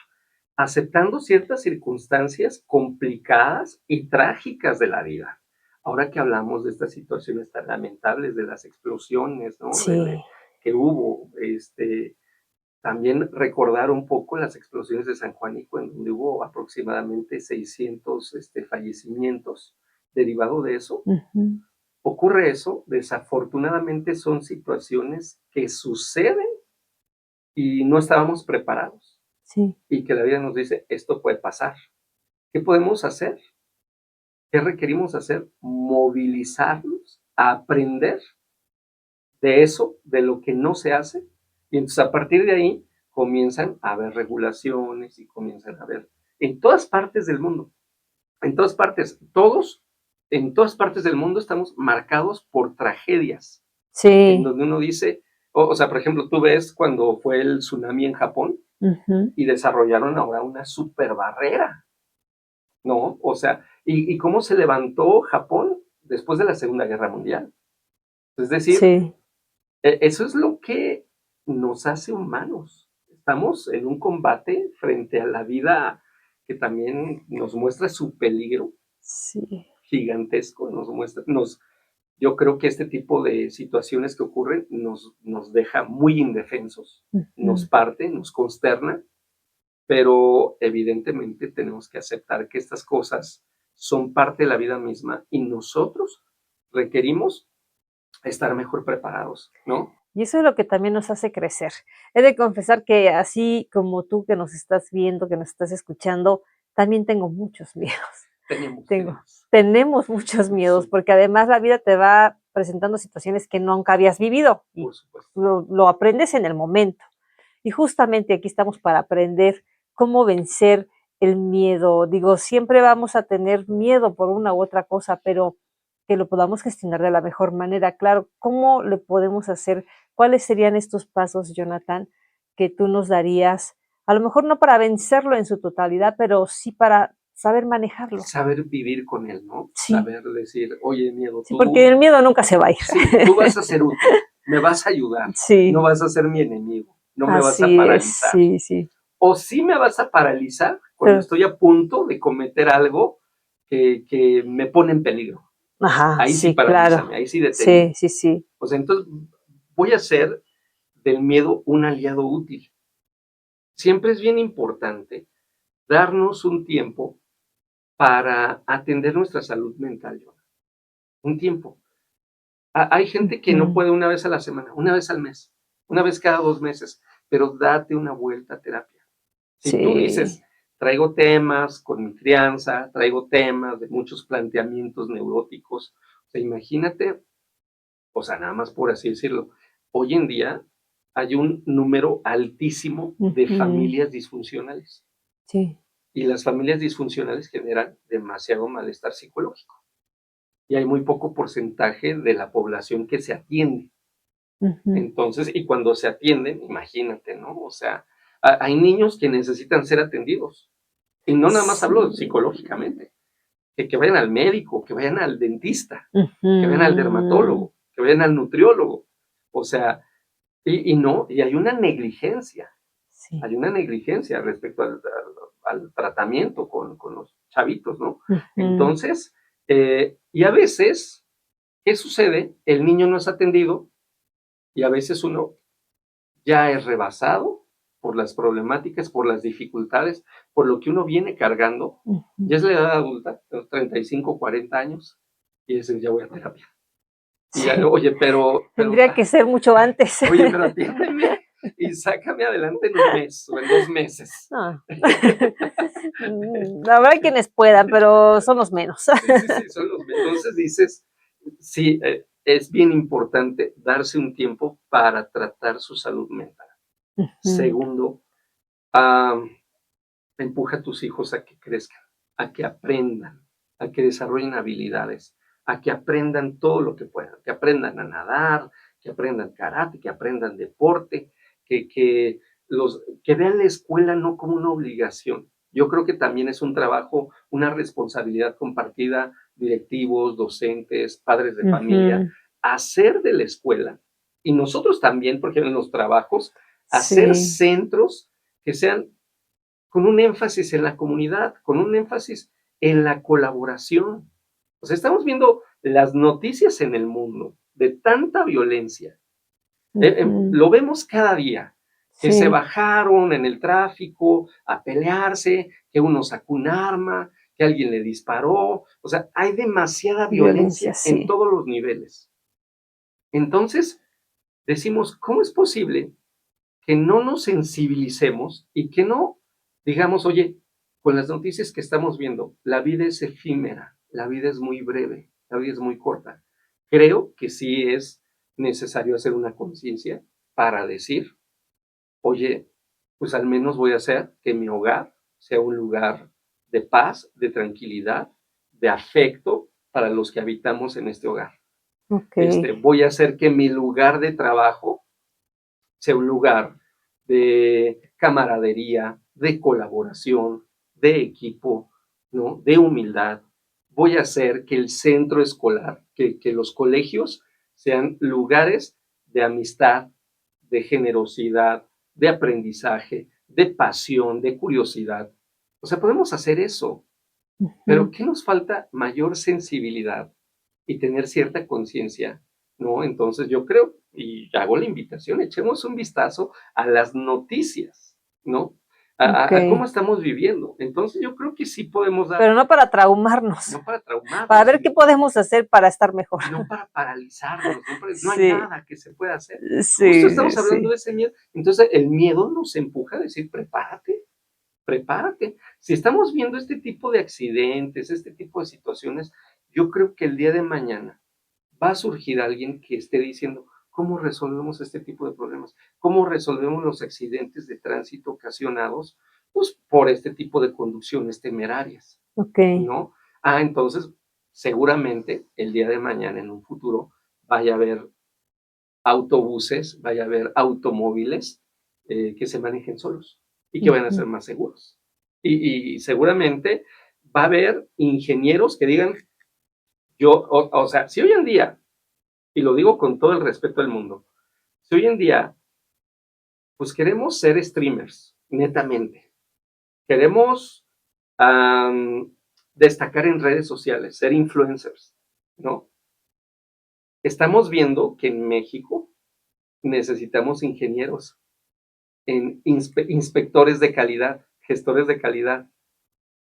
aceptando ciertas circunstancias complicadas y trágicas de la vida. Ahora que hablamos de estas situaciones tan lamentables, de las explosiones, ¿no? Sí, Que hubo, también recordar un poco las explosiones de San Juanico, en donde hubo aproximadamente 600 fallecimientos derivado de eso. ujú, Ocurre eso, desafortunadamente son situaciones que suceden y no estábamos preparados sí. y que la vida nos dice, esto puede pasar. ¿Qué podemos hacer? ¿Qué requerimos hacer? Movilizarnos a aprender de eso, de lo que no se hace. Y entonces a partir de ahí comienzan a haber regulaciones y comienzan a haber en todas partes del mundo, en todas partes, en todas partes del mundo estamos marcados por tragedias, en Sí, donde uno dice, o sea, por ejemplo, tú ves cuando fue el tsunami en Japón ujú, y desarrollaron ahora una super barrera, ¿no? O sea, y cómo se levantó Japón después de la Segunda Guerra Mundial. Es decir, sí. eso es lo que nos hace humanos. Estamos en un combate frente a la vida que también nos muestra su peligro Sí. gigantesco, yo creo que este tipo de situaciones que ocurren nos deja muy indefensos, nos Ujú. parte, nos consterna, pero evidentemente tenemos que aceptar que estas cosas son parte de la vida misma y nosotros requerimos estar mejor preparados, ¿no? Y eso es lo que también nos hace crecer. He de confesar que así como tú que nos estás viendo, que nos estás escuchando, también tengo muchos miedos. Tenemos, Tengo tenemos. tenemos muchos miedos, Sí, porque además la vida te va presentando situaciones que nunca habías vivido y por supuesto. lo aprendes en el momento. Y justamente aquí estamos para aprender cómo vencer el miedo. Digo, siempre vamos a tener miedo por una u otra cosa, pero que lo podamos gestionar de la mejor manera. Claro, ¿cómo le podemos hacer? ¿Cuáles serían estos pasos, Jonathan, que tú nos darías? A lo mejor no para vencerlo en su totalidad, pero sí para saber manejarlo. Saber vivir con él, ¿no? Sí, Saber decir, oye, miedo, sí, porque el miedo nunca se va a ir. sí, tú vas a ser útil, me vas a ayudar, no Sí, vas a ser mi enemigo, no me vas a así es, paralizar. sí, sí. O sí me vas a paralizar cuando Pero estoy a punto de cometer algo que me pone en peligro. ajá, Ahí sí sí, claro. paralízame, ahí sí deténme. Sí, sí, sí. O sea, entonces voy a ser del miedo un aliado útil. Siempre es bien importante darnos un tiempo para atender nuestra salud mental, Jonah. Un tiempo. Hay gente que no Ujú. puede una vez a la semana, una vez al mes, una vez cada 2 meses, pero date una vuelta a terapia. Si tú Sí, dices, traigo temas con mi crianza, traigo temas de muchos planteamientos neuróticos, o sea, imagínate, o sea, nada más por así decirlo, hoy en día hay un número altísimo de ujú, familias disfuncionales sí, y las familias disfuncionales generan demasiado malestar psicológico y hay muy poco porcentaje de la población que se atiende. ujú. Entonces, y cuando se atienden, imagínate, ¿no? O sea, hay niños que necesitan ser atendidos. Y no nada más hablo Sí, psicológicamente, que vayan al médico, que vayan al dentista, que vayan al ujú. dermatólogo, que vayan al nutriólogo. O sea, y no, y Sí, hay una negligencia respecto al tratamiento con los chavitos, ¿no? ujú. Entonces, y a veces, ¿qué sucede? El niño no es atendido y a veces uno ya es rebasado por las problemáticas, por las dificultades, por lo que uno viene cargando. Ujú. Ya es la edad adulta, los 35, 40 años, y dices, ya voy a terapia. Y ya, Sí, oye, tendría que ser mucho antes. oye, pero atiéndeme y sácame adelante en un mes o en 2 meses. No. Habrá quienes puedan, pero son los menos. Sí, sí, sí, son los. Entonces dices, sí, es bien importante darse un tiempo para tratar su salud mental. Ujú, Segundo, um, empuja a tus hijos a que crezcan, a que aprendan, a que desarrollen habilidades, a que aprendan todo lo que puedan, que aprendan a nadar, que aprendan karate, que aprendan deporte, que vean la escuela no como una obligación. Yo creo que también es un trabajo, una responsabilidad compartida, directivos, docentes, padres de familia, ujú. hacer de la escuela, y nosotros también, porque en los trabajos, hacer Sí, centros que sean con un énfasis en la comunidad, con un énfasis en la colaboración. O sea, estamos viendo las noticias en el mundo de tanta violencia. ujú. Lo vemos cada día, que se Sí, bajaron en el tráfico a pelearse, que uno sacó un arma, que alguien le disparó. O sea, hay demasiada violencia, violencia en sí. todos los niveles. Entonces, decimos, ¿cómo es posible que no nos sensibilicemos y que no digamos, oye, con las noticias que estamos viendo, la vida es efímera, la vida es muy breve, la vida es muy corta? Creo que sí es necesario hacer una conciencia para decir, oye, pues al menos voy a hacer que mi hogar sea un lugar de paz, de tranquilidad, de afecto para los que habitamos en este hogar. Okey. Voy a hacer que mi lugar de trabajo sea un lugar de camaradería, de colaboración, de equipo, ¿no? De humildad. Voy a hacer que el centro escolar, que los colegios sean lugares de amistad, de generosidad, de aprendizaje, de pasión, de curiosidad. O sea, podemos hacer eso, pero Ujú. ¿qué nos falta? Mayor sensibilidad y tener cierta conciencia, ¿no? Entonces yo creo, y hago la invitación, echemos un vistazo a las noticias, ¿no? a cómo okey. estamos viviendo. Entonces, yo creo que sí podemos dar, Pero no para traumarnos, no para para traumarnos, ver qué podemos hacer para estar mejor. y no para paralizarnos, no hay Sí, nada que se pueda hacer. Justo sí, estamos hablando sí. de ese miedo. Entonces, el miedo nos empuja a decir: "Prepárate, prepárate". Si estamos viendo este tipo de accidentes, este tipo de situaciones, yo creo que el día de mañana va a surgir alguien que esté diciendo: "¿Cómo resolvemos este tipo de problemas? ¿Cómo resolvemos los accidentes de tránsito ocasionados, pues, por este tipo de conducciones temerarias?", Okey. ¿no? Entonces, seguramente el día de mañana, en un futuro, vaya a haber autobuses, vaya a haber automóviles, que se manejen solos y que van a Ujú. ser más seguros. Y seguramente va a haber ingenieros que digan, o sea, si hoy en día, y lo digo con todo el respeto del mundo, si hoy en día, pues queremos ser streamers, netamente, queremos destacar en redes sociales, ser influencers, ¿no? Estamos viendo que en México necesitamos ingenieros, inspectores de calidad, gestores de calidad.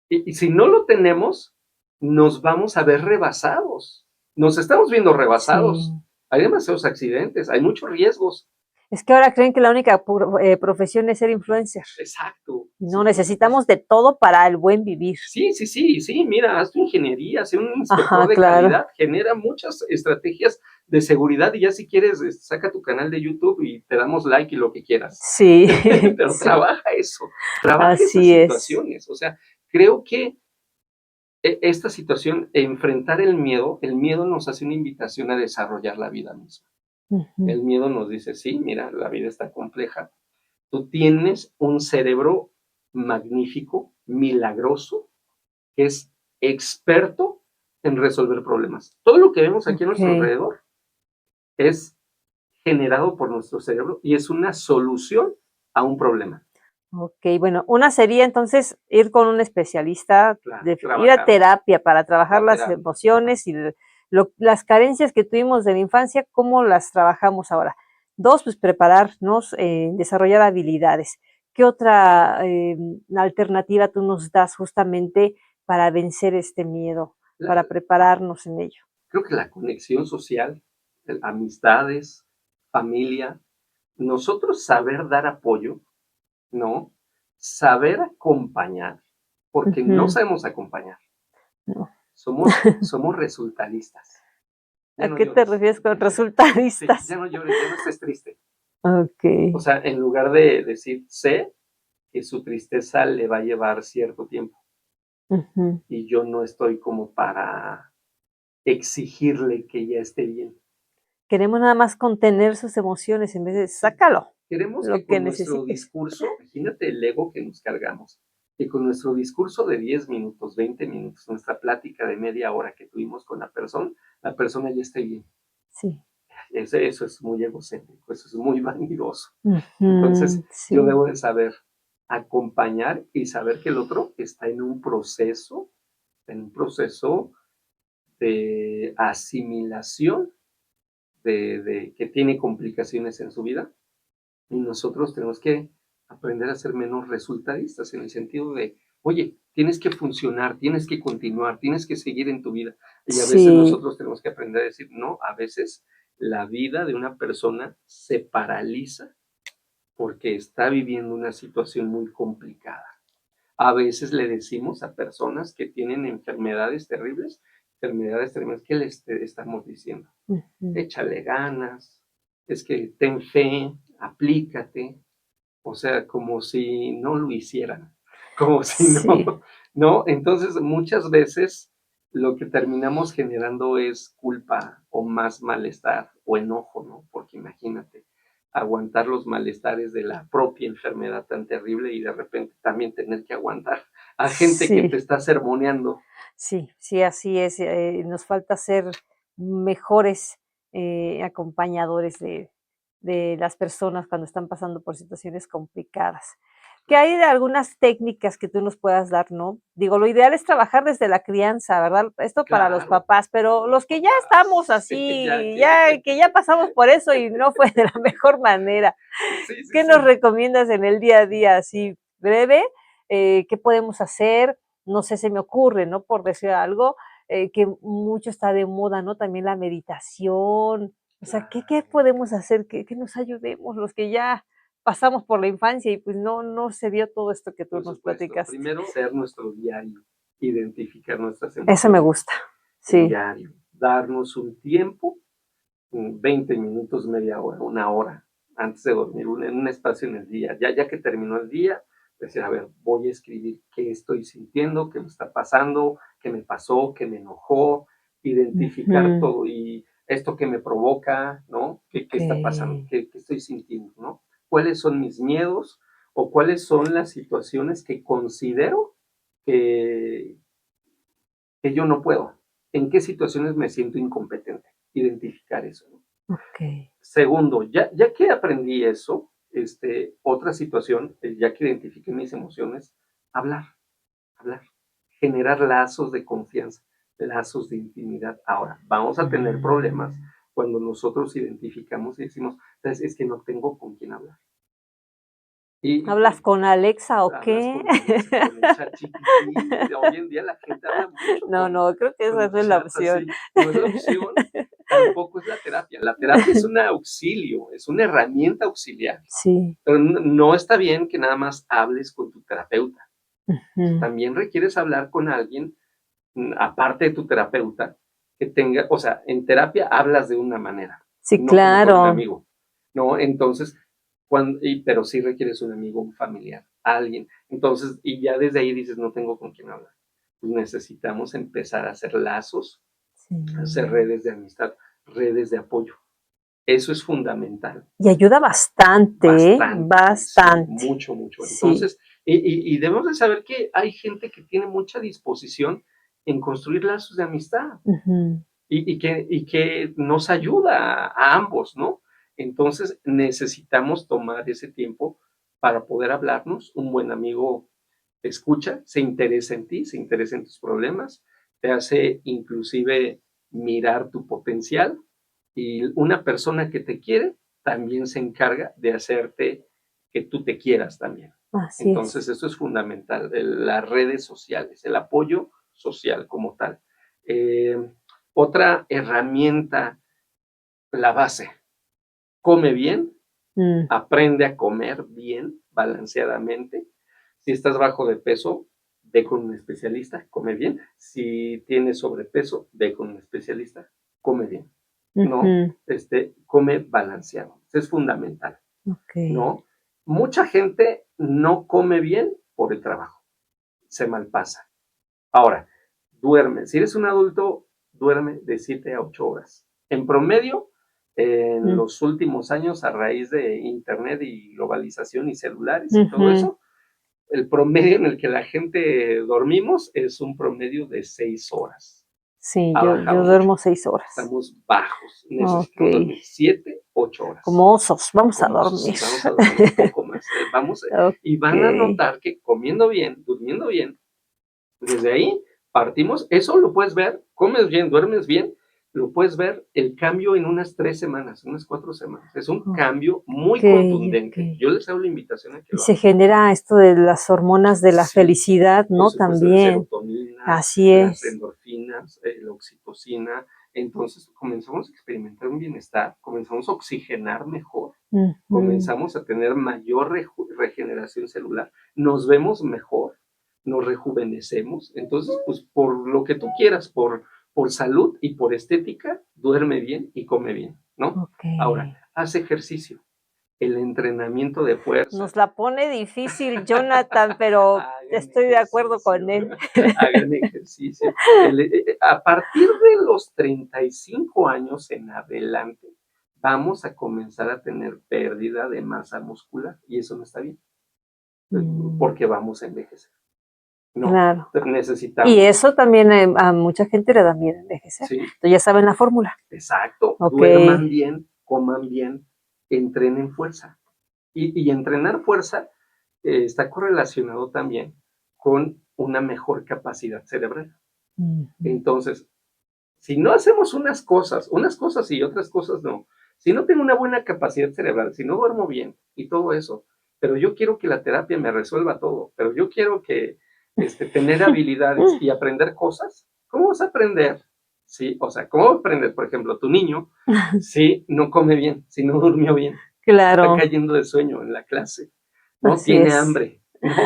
Y si no lo tenemos, nos vamos a ver rebasados. Nos estamos viendo rebasados. Sí. Hay demasiados accidentes, hay muchos riesgos. Es que ahora creen que la única profesión es ser influencer, Exacto. y no, Sí, entonces, necesitamos de todo para el buen vivir. sí, sí, sí, sí, mira, haz tu ingeniería, sé un inspector Ajá, de claro. calidad, genera muchas estrategias de seguridad y ya si quieres, saca tu canal de YouTube y te damos like y lo que quieras. Sí, Pero sí, trabaja eso, trabaja esas así es. situaciones. O sea, creo que esta situación, enfrentar el miedo nos hace una invitación a desarrollar la vida misma. Ujú. El miedo nos dice, sí, mira, la vida está compleja. Tú tienes un cerebro magnífico, milagroso, que es experto en resolver problemas. Todo lo que vemos aquí a nuestro Okey, alrededor es generado por nuestro cerebro y es una solución a un problema. okey. Bueno, una sería entonces ir con un especialista, Claro, ir a trabajarlo, terapia para trabajar la las terapia. emociones y las carencias que tuvimos de la infancia, cómo las trabajamos ahora. 2, pues prepararnos, desarrollar habilidades. ¿Qué otra, alternativa tú nos das justamente para vencer este miedo, para La- prepararnos en ello? Creo que la conexión social, amistades, familia, nosotros saber dar apoyo, ¿no? Saber acompañar, porque no Ujú. sabemos acompañar, No. somos resultadistas. Ya ¿A no qué te llores, refieres con sí, resultadistas? ya no llores, ya no estés triste. O Okey. sea, en lugar de decir, sé que su tristeza le va a llevar cierto tiempo Ujú. y yo no estoy como para exigirle que ya esté bien. Queremos nada más contener sus emociones en vez de sácalo, Queremos que lo que con nuestro necesites. discurso, imagínate el ego que nos cargamos, que con nuestro discurso de 10 minutos, 20 minutos, nuestra plática de media hora que tuvimos con la persona ya esté bien. Sí. Eso es muy egocéntrico, eso es muy vanidoso. Entonces, Ujú, yo sí. debo de saber acompañar y saber que el otro está en un proceso de asimilación, de que tiene complicaciones en su vida. Y nosotros tenemos que aprender a ser menos resultadistas en el sentido de, oye, tienes que funcionar, tienes que continuar, tienes que seguir en tu vida. Y a veces Sí, nosotros tenemos que aprender a decir, no, a veces la vida de una persona se paraliza porque está viviendo una situación muy complicada. A veces le decimos a personas que tienen enfermedades terribles, ¿qué les estamos diciendo? ujú, Échale ganas, es que ten fe, aplícate, o sea, como si no lo hicieran, como si sí. no, ¿no? Entonces, muchas veces lo que terminamos generando es culpa o más malestar o enojo, ¿no? Porque imagínate, aguantar los malestares de la propia enfermedad tan terrible y de repente también tener que aguantar a gente que te Sí, está sermoneando. sí, sí, así es, nos falta ser mejores, acompañadores de las personas cuando están pasando por situaciones complicadas. Que hay de algunas técnicas que tú nos puedas dar, ¿no? Digo, lo ideal es trabajar desde la crianza, ¿verdad? Esto para los Claro, papás, pero los los que ya estamos papás, ya así, que, ya que ya pasamos por eso y no fue de la mejor manera, sí, sí, ¿qué nos sí. recomiendas en el día a día, así, breve, ¿qué podemos hacer? No sé, se me ocurre, ¿no? Por decir algo, que mucho está de moda, ¿no? También la meditación. O sea, ¿qué Claro. podemos hacer que nos ayudemos los que ya pasamos por la infancia y pues no se dio todo esto que tú Por nos supuesto. platicaste? Primero, ser nuestro diario, identificar nuestras Eso me emociones, gusta. Sí. diario, darnos un tiempo, 20 minutos, media hora, una hora antes de dormir, en un espacio en el día. Ya que terminó el día, decir, a ver, voy a escribir qué estoy sintiendo, qué me está pasando, qué me pasó, qué me enojó, identificar Ujú. todo y esto que me provoca, ¿no? ¿Qué está pasando? Okey. ¿Qué estoy sintiendo, ¿no? ¿Cuáles son mis miedos o cuáles son las situaciones que considero que, que yo no puedo? ¿En qué situaciones me siento incompetente? Identificar eso, ¿no? Okey. Segundo, ya que aprendí eso, otra situación, ya que identifiqué mis emociones, hablar, hablar, generar lazos de confianza, lazos de intimidad. Ahora, vamos a tener problemas Mm. cuando nosotros identificamos y decimos, "¿Sabes? Es que no tengo con quién hablar". ¿Hablas Y con Alexa o hablas qué? con Alexa, con el ChatGPT. Hoy en día la gente habla mucho No, creo que esa con no es la chats opción. así. No es la opción, tampoco es la terapia. La terapia es un auxilio, es una herramienta auxiliar. Sí. Pero no está bien que nada más hables con tu terapeuta. Ujú. También requieres hablar con alguien, aparte de tu terapeuta, que tenga, o sea, en terapia hablas de una manera, Sí, no como con un claro. amigo, ¿no? Entonces, pero sí requieres un amigo, un familiar, alguien. Entonces, y ya desde ahí dices, no tengo con quién hablar. Pues necesitamos empezar a hacer lazos, Sí. hacer redes de amistad, redes de apoyo. Eso es fundamental. Y ayuda bastante, ¿eh? Bastante, sí, Bastante. mucho, mucho. Sí. Entonces, y debemos de saber que hay gente que tiene mucha disposición en construir lazos de amistad Ujú. y que nos ayuda a ambos, ¿no? Entonces, necesitamos tomar ese tiempo para poder hablarnos. Un buen amigo te escucha, se interesa en ti, se interesa en tus problemas, te hace inclusive mirar tu potencial y una persona que te quiere también se encarga de hacerte que tú te quieras también. Así Entonces, es. eso es fundamental, las redes sociales, el apoyo social como tal. Eh, Otra herramienta, la base, come bien, Mm. aprende a comer bien, balanceadamente. Si estás bajo de peso, ve con un especialista, come bien. Si tienes sobrepeso, ve con un especialista, come bien. ¿No? Ujú. Come balanceado. Eso es fundamental, Okey. ¿no? Mucha gente no come bien por el trabajo, se malpasa. Ahora, duerme. Si eres un adulto, duerme de 7 a 8 horas. En promedio, en Mm. los últimos años, a raíz de Internet y globalización y celulares y todo Ujú. eso, el promedio en el que la gente dormimos es un promedio de 6 horas. Sí, Ha yo bajado mucho. duermo 6 horas. Estamos bajos. Necesitamos Okey. dormir 7, 8 horas. Como osos, vamos a Como dormir. sí, vamos a dormir un poco más. Y van a Okey. notar que comiendo bien, durmiendo bien, desde ahí partimos, eso lo puedes ver, comes bien, duermes bien, lo puedes ver el cambio en unas 3 semanas, unas 4 semanas. Es un cambio muy Okey, contundente. okey. Yo les hago la invitación a que Y lo se hagan. genera esto de las hormonas de la Sí, felicidad, por ¿no? supuesto, la También. serotonina, Así las es. endorfinas, la oxitocina. Entonces comenzamos a experimentar un bienestar, comenzamos a oxigenar mejor, Ujú. comenzamos a tener mayor regeneración celular, nos vemos mejor, nos rejuvenecemos. Entonces, pues por lo que tú quieras, por salud y por estética, duerme bien y come bien, ¿no? Ahora, Okey. haz ejercicio, el entrenamiento de Nos fuerza. la pone difícil, Jonathan, pero Hagan estoy de acuerdo con ejercicio, él. hagan ejercicio. A partir de los 35 años en adelante, vamos a comenzar a tener pérdida de masa muscular y eso no está bien, Mm, porque vamos a envejecer. No, claro. Y necesitamos, eso también, a mucha gente le da miedo envejecer. sí, Entonces, ya saben la fórmula. exacto, Okey. duerman bien, coman bien, entrenen fuerza. Y entrenar fuerza está correlacionado también con una mejor capacidad cerebral. Ujú. Entonces, si no hacemos unas cosas sí, otras cosas no, si no tengo una buena capacidad cerebral, si no duermo bien y todo eso, pero yo quiero que la terapia me resuelva todo, pero yo quiero que tener habilidades y aprender cosas. ¿Cómo vas a aprender? Sí, o sea, ¿cómo aprender? Por ejemplo, tu niño, si no come bien, si no durmió bien, está Claro, cayendo de sueño en la clase, ¿no? así Tiene es. hambre, ¿no?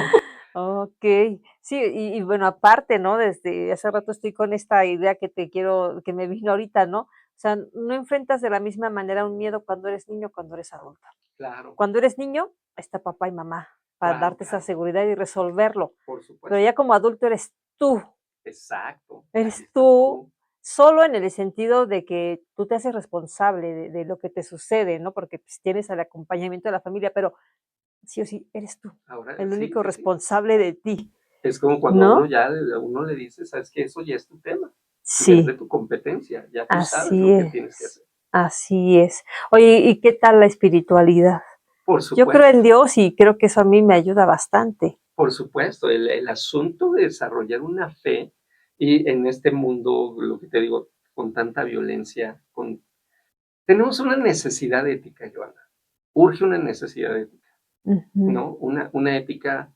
Okey. Sí, y bueno, aparte, ¿no? Desde hace rato estoy con esta idea que me vino ahorita, ¿no? O sea, no enfrentas de la misma manera un miedo cuando eres niño, cuando eres adulto. Claro, Cuando eres niño, está papá y mamá para claro, darte esa claro, seguridad y resolverlo, por pero supuesto. ya como adulto Exacto, ahí eres estás tú tú, solo en el sentido de que tú te haces responsable de lo que te sucede, ¿no? Porque, pues, tienes el acompañamiento de la familia, pero sí o sí eres tú, ahora el sí, único sí, sí. responsable de ti, Es como cuando ¿no? a uno le dice: "¿Sabes qué? Eso ya es tu tema, ya es de Sí, tu competencia, ya tú sabes así lo que tienes que es, hacer". así es. Oye, ¿y qué tal la espiritualidad? Por Yo creo en supuesto, Dios y creo que eso a mí me ayuda bastante. por supuesto, el asunto de desarrollar una fe y en este mundo, lo que te digo, con tanta violencia, con tenemos una necesidad ética, Joana, urge una necesidad ética, Ujú. ¿no? Una ética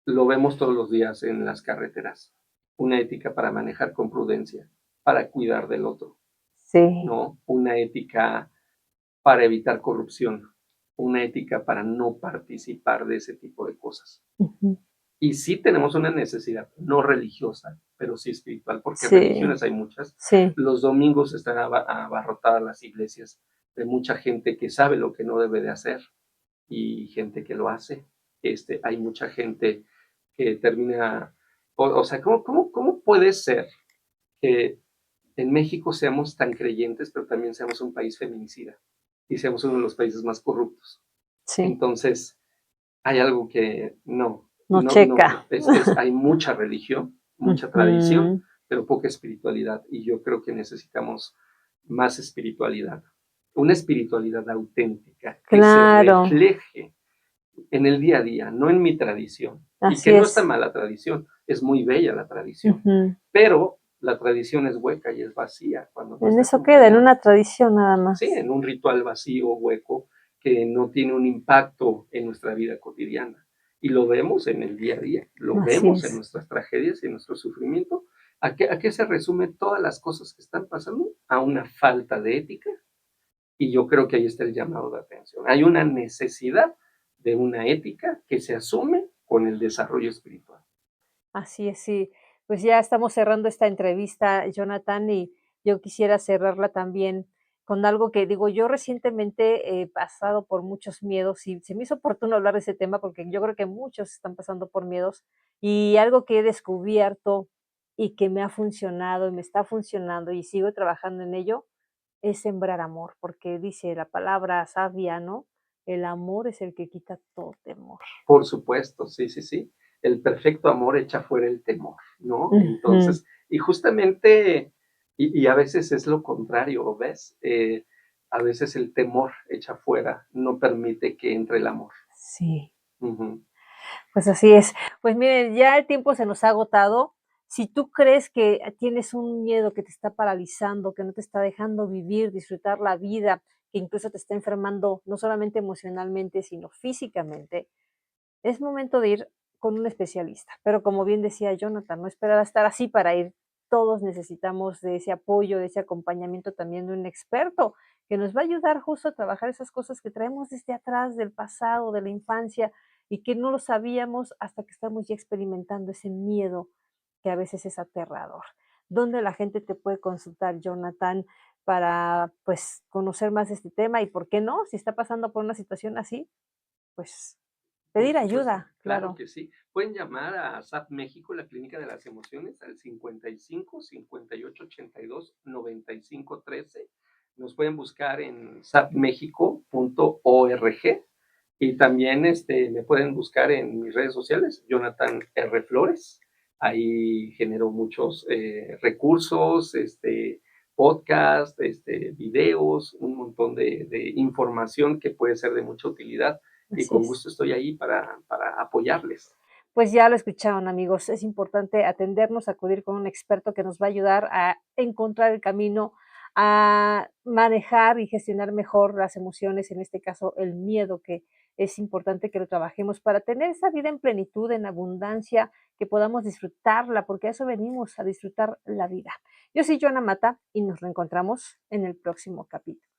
lo vemos todos los días en las carreteras, una ética para manejar con prudencia, para cuidar del otro, Sí. ¿no? Una ética para evitar corrupción, una ética para no participar de ese tipo de cosas. Ujú. Y sí tenemos una necesidad, no religiosa, pero sí espiritual, porque Sí, religiones hay muchas. sí, Los domingos están abarrotadas las iglesias de mucha gente que sabe lo que no debe de hacer y gente que lo hace. Hay mucha gente que termina, o sea, ¿cómo puede ser que en México seamos tan creyentes, pero también seamos un país feminicida y seamos uno de los países más corruptos? sí, Entonces, hay algo que no, no no, no, checa. hay mucha religión, mucha tradición, Ujú. pero poca espiritualidad. Y yo creo que necesitamos más espiritualidad, una espiritualidad auténtica que se Claro, refleje en el día a día, no en mi tradición. Y así que no está es. mal la tradición, es muy bella la tradición, Ujú. pero la tradición es hueca y es vacía cuando no En está eso queda, en acompañada. una tradición nada Sí, más. en un ritual vacío, hueco, que no tiene un impacto en nuestra vida cotidiana. Y lo vemos en el día a día, lo Así vemos en es. nuestras tragedias y en nuestro sufrimiento. ¿A qué se resume todas las cosas que están pasando? A una falta de ética. Y yo creo que ahí está el llamado de atención. Hay una necesidad de una ética que se asume con el desarrollo espiritual. Así es, sí. Pues ya estamos cerrando esta entrevista, Jonathan, y yo quisiera cerrarla también con algo que digo, yo recientemente he pasado por muchos miedos y se me hizo oportuno hablar de ese tema porque yo creo que muchos están pasando por miedos y algo que he descubierto y que me ha funcionado y me está funcionando y sigo trabajando en ello es sembrar amor, porque dice la palabra sabia, ¿no? El amor es el que quita todo temor. Por supuesto, sí, sí, sí. El perfecto amor echa fuera el temor, ¿no? Ujú. Entonces, y justamente, y a veces es lo contrario, ¿ves? A veces el temor echa fuera, no permite que entre el amor. Sí. Ujú. Pues así es. Pues miren, ya el tiempo se nos ha agotado. Si tú crees que tienes un miedo que te está paralizando, que no te está dejando vivir, disfrutar la vida, que incluso te está enfermando, no solamente emocionalmente, sino físicamente, es momento de ir con un especialista. Pero como bien decía Jonathan, no esperar a estar así para ir. Todos necesitamos de ese apoyo, de ese acompañamiento también de un experto que nos va a ayudar justo a trabajar esas cosas que traemos desde atrás, del pasado, de la infancia, y que no lo sabíamos hasta que estamos ya experimentando ese miedo que a veces es aterrador. ¿Dónde la gente te puede consultar, Jonathan, para pues conocer más de este tema? Y por qué no, si está pasando por una situación así, pues Por pedir supuesto, ayuda, claro claro. que sí. Pueden llamar a SAP México, la Clínica de las Emociones, al 55 58 82 95 13. Nos pueden buscar en sapmexico.org y también me pueden buscar en mis redes sociales, Jonathan R. Flores. Ahí genero muchos recursos, podcast, videos, un montón de información que puede ser de mucha utilidad y Así con es. gusto estoy ahí para apoyarles. Pues ya lo escucharon, amigos. Es importante atendernos, acudir con un experto que nos va a ayudar a encontrar el camino, a manejar y gestionar mejor las emociones, en este caso el miedo, que es importante que lo trabajemos para tener esa vida en plenitud, en abundancia, que podamos disfrutarla, porque a eso venimos, a disfrutar la vida. Yo soy Joana Mata y nos reencontramos en el próximo capítulo.